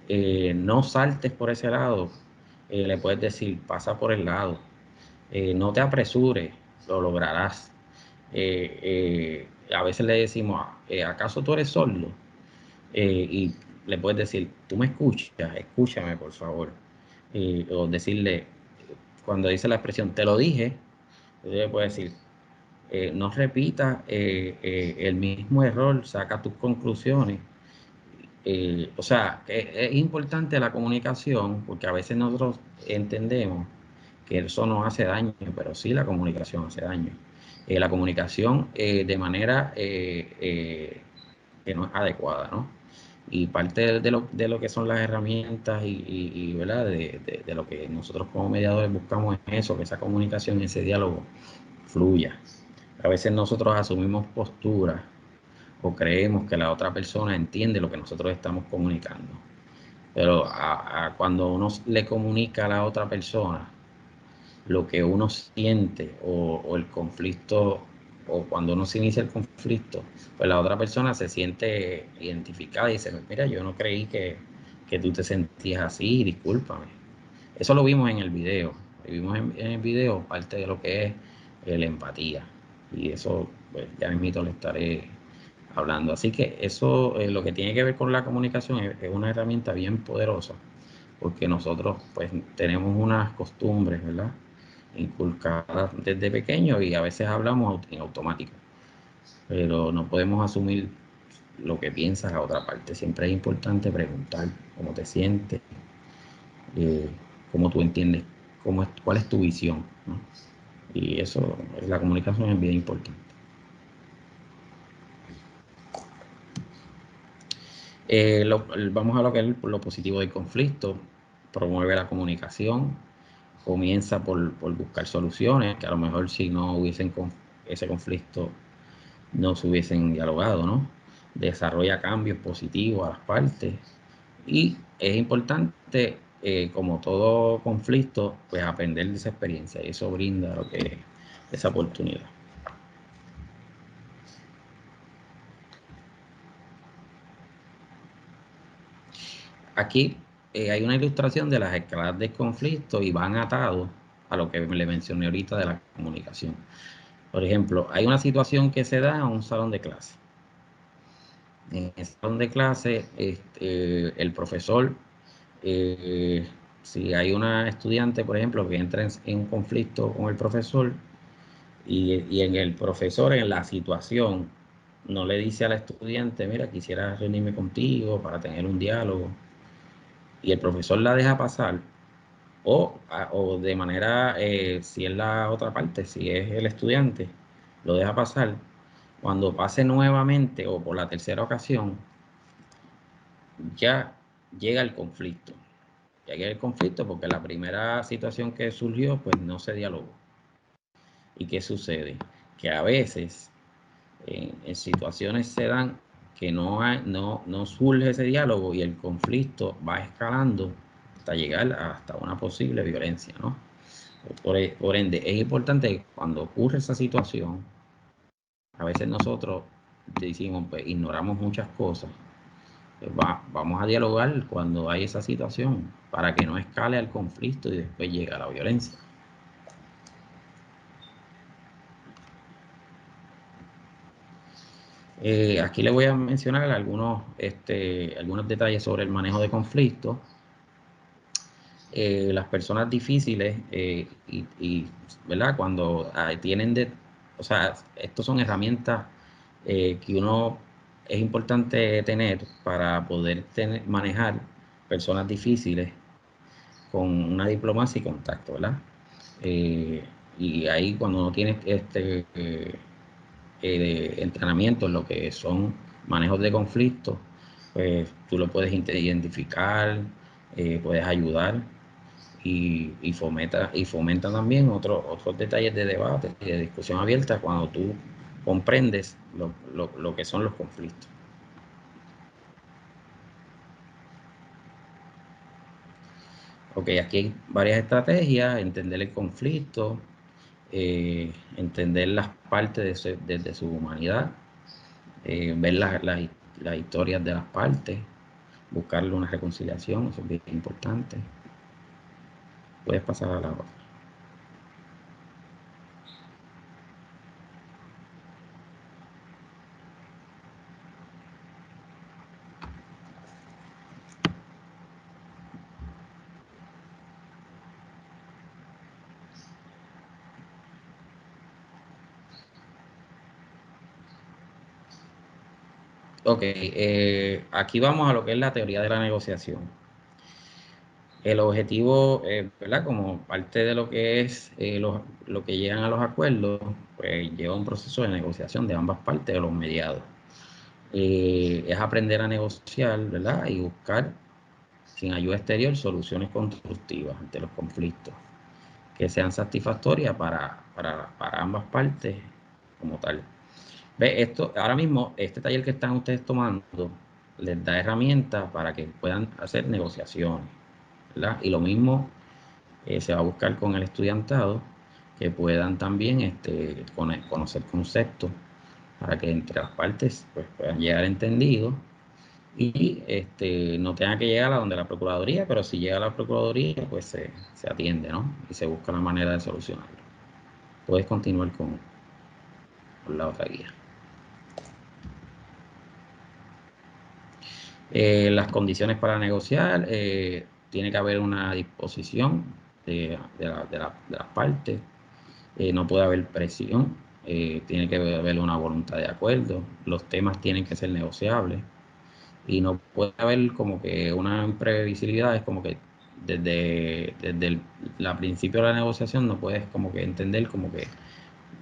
No saltes por ese lado. Le puedes decir, pasa por el lado. No te apresures, lo lograrás. A veces le decimos, ¿acaso tú eres sordo? Y le puedes decir, tú me escuchas, escúchame por favor. O decirle, cuando dice la expresión, te lo dije, le puedes decir, no repitas el mismo error, saca tus conclusiones. O sea, es importante la comunicación, porque a veces nosotros entendemos que eso no hace daño, pero sí la comunicación hace daño. La comunicación de manera que no es adecuada, ¿no? Y parte de lo que son las herramientas y ¿verdad? De lo que nosotros como mediadores buscamos es eso, que esa comunicación, ese diálogo fluya. A veces nosotros asumimos posturas o creemos que la otra persona entiende lo que nosotros estamos comunicando. Pero cuando uno le comunica a la otra persona lo que uno siente o el conflicto, o cuando uno se inicia el conflicto, pues la otra persona se siente identificada y dice, mira, yo no creí que tú te sentías así, discúlpame. Eso lo vimos en el video. Vimos en el video parte de lo que es la empatía. Y eso, pues, ya mismito le estaré hablando. Así que eso, lo que tiene que ver con la comunicación es una herramienta bien poderosa, porque nosotros, pues, tenemos unas costumbres, ¿verdad?, inculcadas desde pequeño y a veces hablamos en automático, pero no podemos asumir lo que piensa la otra parte. Siempre es importante preguntar cómo te sientes, cómo tú entiendes, cuál es tu visión, ¿no? Y eso, la comunicación es bien importante. Vamos a lo que es lo positivo del conflicto. Promueve la comunicación, comienza por buscar soluciones, que a lo mejor si no hubiesen ese conflicto no se hubiesen dialogado, ¿no? Desarrolla cambios positivos a las partes y es importante, como todo conflicto, pues aprender de esa experiencia, y eso brinda lo que es esa oportunidad. Aquí hay una ilustración de las escaladas de conflicto y van atados a lo que le mencioné ahorita de la comunicación. Por ejemplo, hay una situación que se da en un salón de clase. En el salón de clase, el profesor, si hay una estudiante, por ejemplo, que entra en un conflicto con el profesor, y en el profesor, en la situación, no le dice al estudiante, mira, quisiera reunirme contigo para tener un diálogo, y el profesor la deja pasar, o de manera, si es la otra parte, si es el estudiante, lo deja pasar, cuando pase nuevamente o por la tercera ocasión, ya llega el conflicto. Ya llega el conflicto porque la primera situación que surgió, pues no se dialogó. ¿Y qué sucede? Que a veces en situaciones se dan que no surge ese diálogo y el conflicto va escalando hasta llegar hasta una posible violencia, ¿no? Por ende, es importante que cuando ocurre esa situación, a veces nosotros decimos, pues, ignoramos muchas cosas. Pues vamos a dialogar cuando hay esa situación para que no escale al conflicto y después llegue a la violencia. Aquí le voy a mencionar algunos detalles sobre el manejo de conflictos. Las personas difíciles ¿verdad? Cuando tienen o sea, estos son herramientas que uno es importante tener para poder manejar personas difíciles con una diplomacia y contacto, ¿verdad? Y ahí cuando uno tiene entrenamiento en lo que son manejos de conflictos, pues tú lo puedes identificar, puedes ayudar y fomenta también otros detalles de debate y de discusión abierta cuando tú comprendes lo que son los conflictos. Ok, aquí hay varias estrategias: entender el conflicto, entender las partes desde su humanidad, ver las historias de las partes, buscarle una reconciliación, eso es bien importante. Puedes pasar a la otra. Ok, aquí vamos a lo que es la teoría de la negociación. El objetivo, ¿verdad? Como parte de lo que es lo que llegan a los acuerdos, pues lleva un proceso de negociación de ambas partes, de los mediados. Es aprender a negociar, ¿verdad? Y buscar, sin ayuda exterior, soluciones constructivas ante los conflictos que sean satisfactorias para ambas partes como tal. Ve, esto, ahora mismo, este taller que están ustedes tomando les da herramientas para que puedan hacer negociaciones, ¿verdad? Y lo mismo se va a buscar con el estudiantado, que puedan también conocer conceptos para que entre las partes pues, puedan llegar entendidos y no tenga que llegar a donde la Procuraduría, pero si llega a la Procuraduría, pues se atiende, ¿no? Y se busca la manera de solucionarlo. Puedes continuar con la otra guía. Las condiciones para negociar, tiene que haber una disposición de las partes, no puede haber presión, tiene que haber una voluntad de acuerdo, los temas tienen que ser negociables y no puede haber como que una imprevisibilidad, es como que desde el principio de la negociación no puedes como que entender como que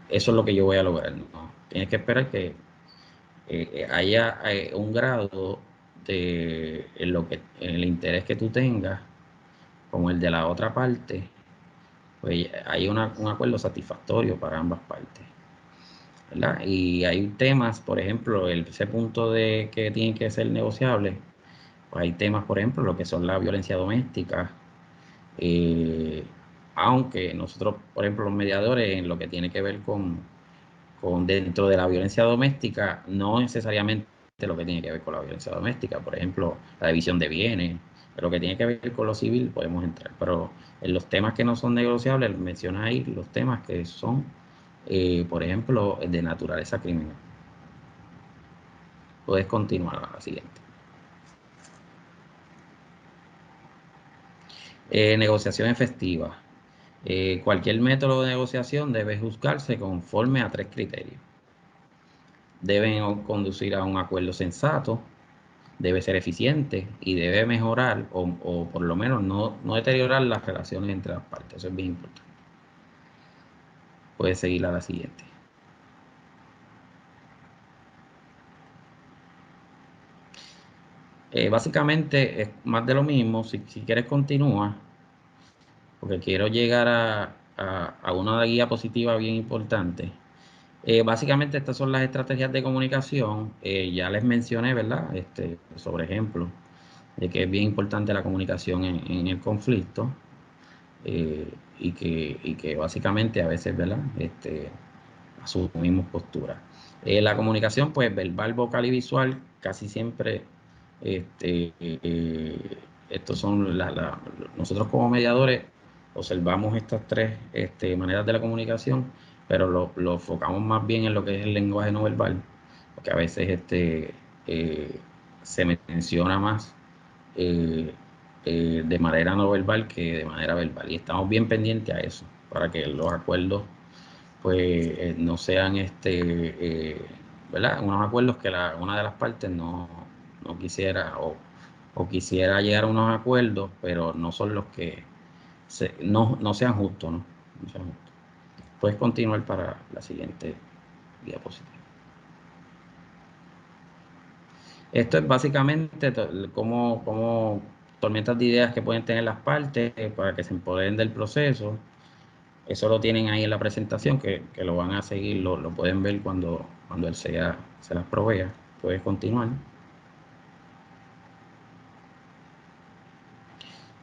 eso es lo que yo voy a lograr, ¿no? Tienes que esperar que haya un grado en el interés que tú tengas, como el de la otra parte, pues hay un acuerdo satisfactorio para ambas partes, ¿verdad? Y hay temas, por ejemplo, ese punto de que tienen que ser negociables, pues hay temas, por ejemplo, lo que son la violencia doméstica, aunque nosotros, por ejemplo, los mediadores, en lo que tiene que ver con dentro de la violencia doméstica, no necesariamente lo que tiene que ver con la violencia doméstica, por ejemplo, la división de bienes, lo que tiene que ver con lo civil podemos entrar, pero en los temas que no son negociables, menciona ahí los temas que son, por ejemplo, de naturaleza criminal. Puedes continuar a la siguiente. Negociación efectiva. Cualquier método de negociación debe juzgarse conforme a 3 criterios. Deben conducir a un acuerdo sensato, debe ser eficiente y debe mejorar o por lo menos no deteriorar las relaciones entre las partes. Eso es bien importante. Puedes seguir a la siguiente. Básicamente es más de lo mismo. Si quieres continúa, porque quiero llegar a una diapositiva bien importante. Básicamente estas son las estrategias de comunicación. Ya les mencioné, ¿verdad? Sobre ejemplo, de que es bien importante la comunicación en el conflicto y que básicamente a veces, ¿verdad? Asumimos postura. La comunicación, pues verbal, vocal y visual, casi siempre, estos son nosotros como mediadores observamos estas 3 maneras de la comunicación, pero lo enfocamos más bien en lo que es el lenguaje no verbal, porque a veces se menciona más de manera no verbal que de manera verbal, y estamos bien pendientes a eso, para que los acuerdos pues no sean ¿verdad? Unos acuerdos que una de las partes no quisiera o quisiera llegar a unos acuerdos, pero no son los que no sean justos, ¿no? No sean justos. Puedes continuar para la siguiente diapositiva. Esto es básicamente como tormentas de ideas que pueden tener las partes para que se empoderen del proceso. Eso lo tienen ahí en la presentación, que lo van a seguir, lo pueden ver cuando el SEA se las provea. Puedes continuar.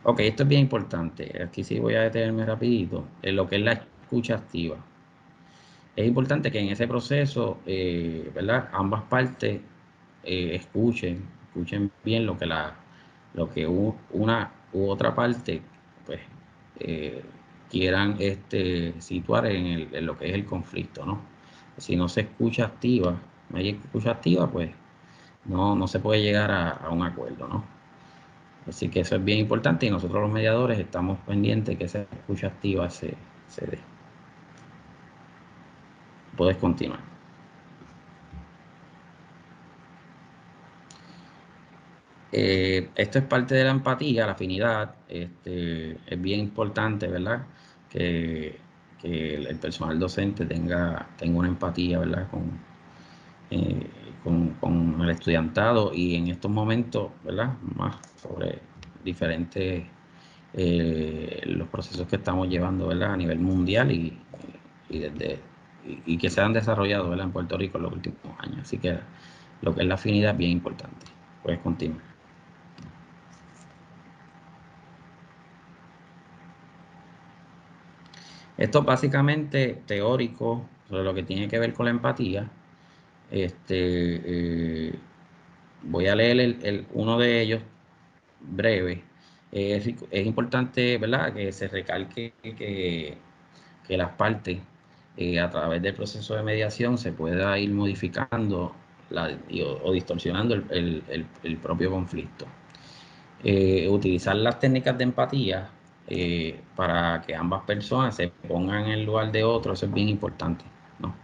Ok, esto es bien importante. Aquí sí voy a detenerme rapidito. En lo que es la escucha activa. Es importante que en ese proceso, ¿verdad? Ambas partes escuchen bien lo que una u otra parte, pues, quieran situar en lo que es el conflicto, ¿no? Si no se escucha activa, no hay escucha activa, pues no se puede llegar a un acuerdo, ¿no? Así que eso es bien importante y nosotros los mediadores estamos pendientes que esa escucha activa se dé. Puedes continuar. Esto es parte de la empatía, la afinidad. Es bien importante, ¿verdad? Que el personal docente tenga una empatía, ¿verdad? Con el estudiantado y en estos momentos, ¿verdad? Más sobre diferentes los procesos que estamos llevando, ¿verdad? A nivel mundial y que se han desarrollado, ¿verdad? En Puerto Rico en los últimos años. Así que lo que es la afinidad es bien importante. Puedes continuar. Esto es básicamente teórico sobre lo que tiene que ver con la empatía. Voy a leer uno de ellos breve. Es importante, ¿verdad?, que se recalque que las partes, a través del proceso de mediación, se pueda ir modificando o distorsionando el propio conflicto. Utilizar las técnicas de empatía para que ambas personas se pongan en el lugar de otro, eso es bien importante, ¿no?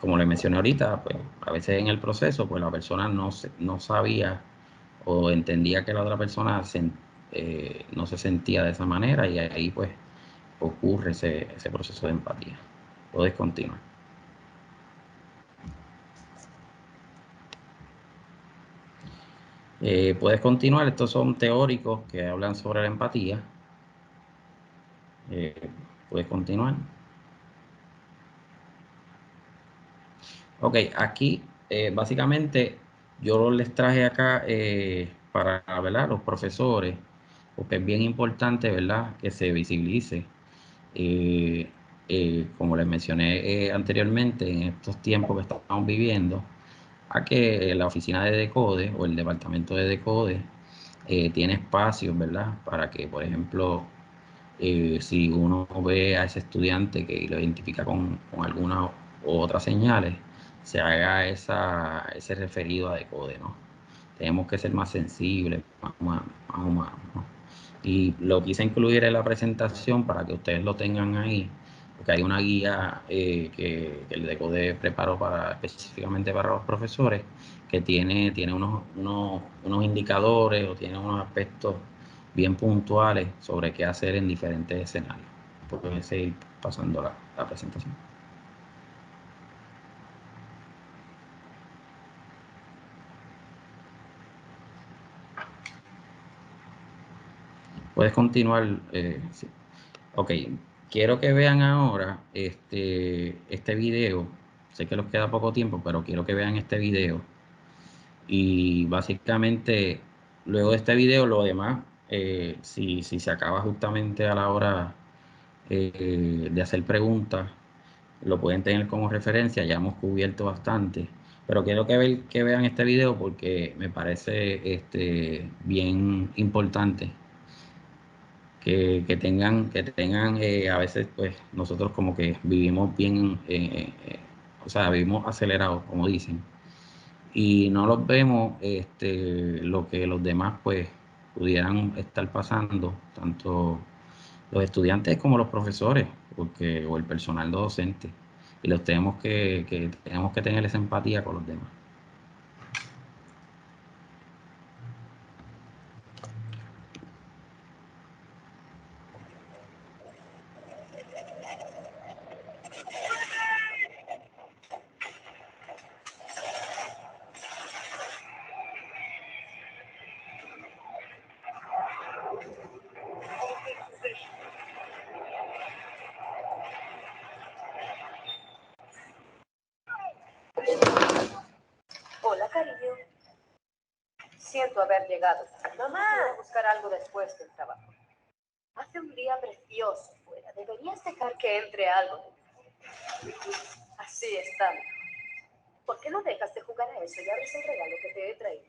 Como le mencioné ahorita, pues a veces en el proceso, pues la persona no sabía o entendía que la otra persona no se sentía de esa manera y ahí pues ocurre ese proceso de empatía. Puedes continuar. Puedes continuar, estos son teóricos que hablan sobre la empatía. Puedes continuar. Ok, aquí básicamente yo les traje acá para, ¿verdad?, los profesores, porque es bien importante, ¿verdad?, que se visibilice. Como les mencioné anteriormente, en estos tiempos que estamos viviendo, a que la oficina de DECODE o el departamento de DECODE tiene espacios, ¿verdad?, para que, por ejemplo, si uno ve a ese estudiante que lo identifica con alguna u otras señales, se haga ese referido a DECODE, ¿no? Tenemos que ser más sensibles, más humanos, ¿no? Y lo quise incluir en la presentación para que ustedes lo tengan ahí, porque hay una guía que el DECODE preparó específicamente para los profesores, que tiene unos indicadores o tiene unos aspectos bien puntuales sobre qué hacer en diferentes escenarios. Pueden seguir pasando la presentación. Puedes continuar. Sí. Ok, quiero que vean ahora este video. Sé que les queda poco tiempo, pero quiero que vean este video. Y básicamente, luego de este video, lo demás, si se acaba justamente a la hora de hacer preguntas, lo pueden tener como referencia. Ya hemos cubierto bastante. Pero quiero que vean este video porque me parece bien importante. Que tengan a veces pues nosotros como que vivimos bien, o sea, vivimos acelerados, como dicen, y no los vemos lo que los demás pues pudieran estar pasando, tanto los estudiantes como los profesores, o el personal docente, y los tenemos tenemos que tener esa empatía con los demás.
Hola, cariño. Siento haber llegado. Mamá, voy a buscar algo después del trabajo. Hace un día precioso fuera. Deberías dejar que entre algo. Así está. ¿Por qué no dejas de jugar a eso y abres el regalo que te he traído?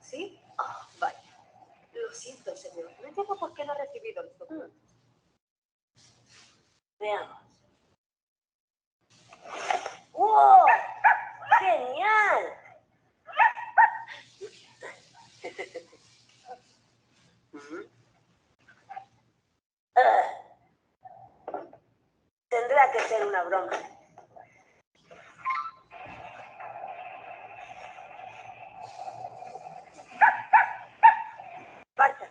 ¿Sí? Ah, vaya. Lo siento, señor. No entiendo por qué no ha recibido los documentos. Veamos. ¡Wow! ¡Genial! Tendrá que ser una broma. Marta.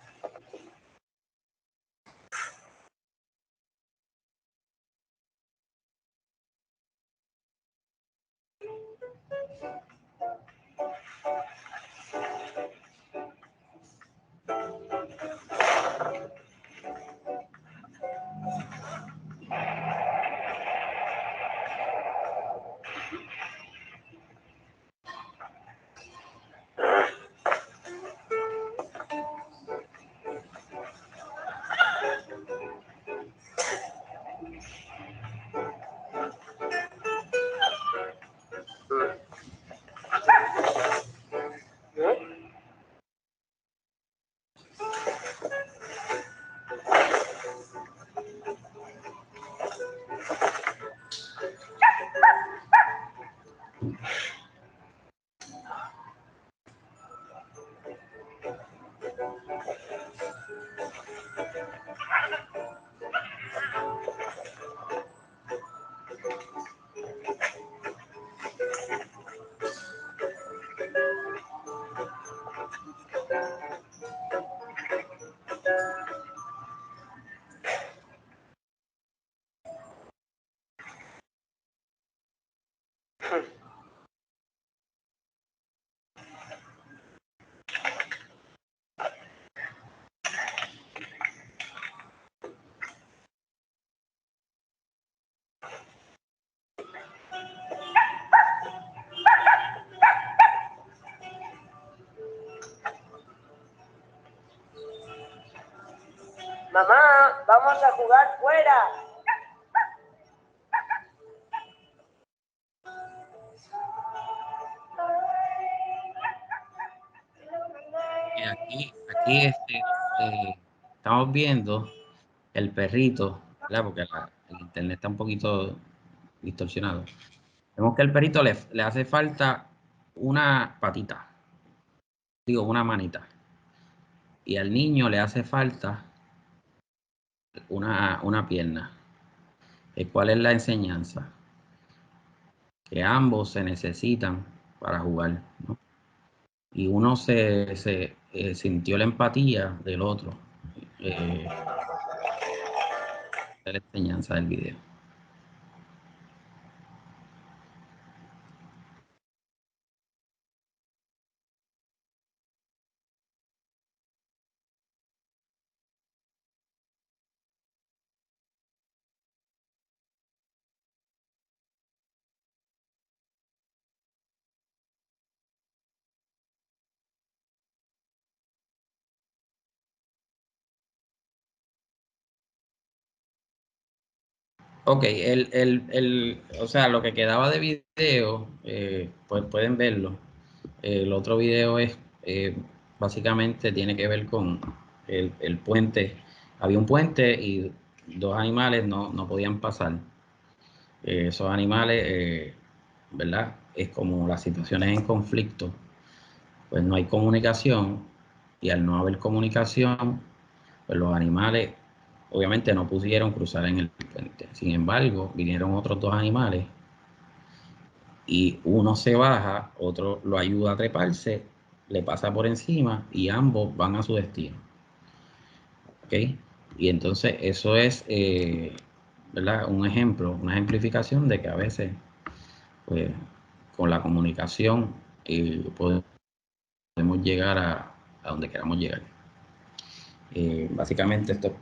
Mamá, vamos a jugar fuera.
Aquí estamos viendo el perrito, ¿verdad? Porque el internet está un poquito distorsionado. Vemos que el perrito le hace falta una patita. digo, una manita. Y al niño le hace falta una pierna. ¿Cuál es la enseñanza? Que ambos se necesitan para jugar, ¿no? Y uno se sintió la empatía del otro. Es la enseñanza del video. Ok, o sea, lo que quedaba de video, pues pueden verlo. El otro video es, básicamente tiene que ver con el puente. Había un puente y dos animales no podían pasar. Esos animales, ¿verdad? Es como las situaciones en conflicto, pues no hay comunicación, y al no haber comunicación, pues los animales obviamente no pudieron cruzar en el puente. Sin embargo, vinieron otros dos animales y uno se baja, otro lo ayuda a treparse, le pasa por encima y ambos van a su destino. ¿Ok? Y entonces eso es, ¿verdad? Un ejemplo, una ejemplificación de que a veces, pues, con la comunicación podemos llegar a donde queramos llegar. Básicamente esto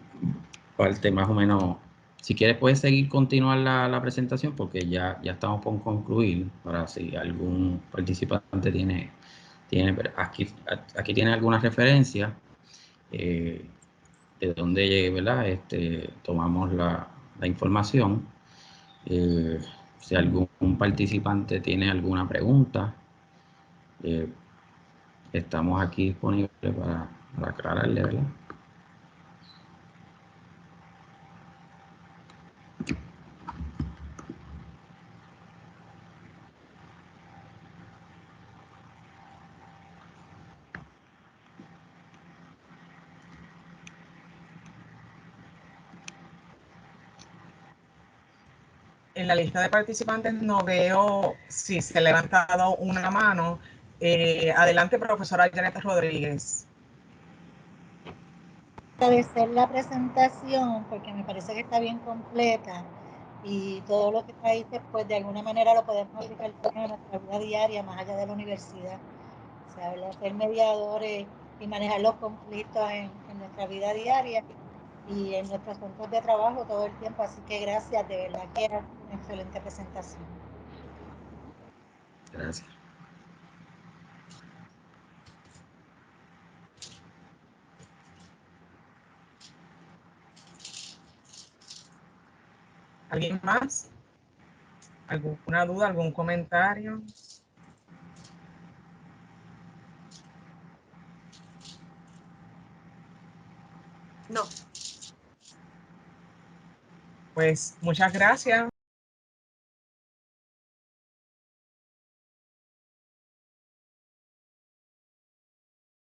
parte más o menos. Si quieres puedes seguir continuar la presentación porque ya estamos por concluir, para si algún participante tiene aquí tiene alguna referencia de donde, ¿verdad? Tomamos la información. Si algún participante tiene alguna pregunta, estamos aquí disponibles para aclararle, ¿verdad?
En la lista de participantes no veo si se ha levantado una mano. Adelante, profesora Janet Rodríguez.
Agradecer la presentación porque me parece que está bien completa y todo lo que traíste pues de alguna manera lo podemos aplicar en nuestra vida diaria más allá de la universidad. O sea, ser mediadores y manejar los conflictos en nuestra vida diaria y en nuestros centros de trabajo todo el tiempo. Así que gracias, de verdad que es una excelente presentación.
Gracias.
¿Alguien más? ¿Alguna duda, algún comentario?
No.
Pues muchas gracias.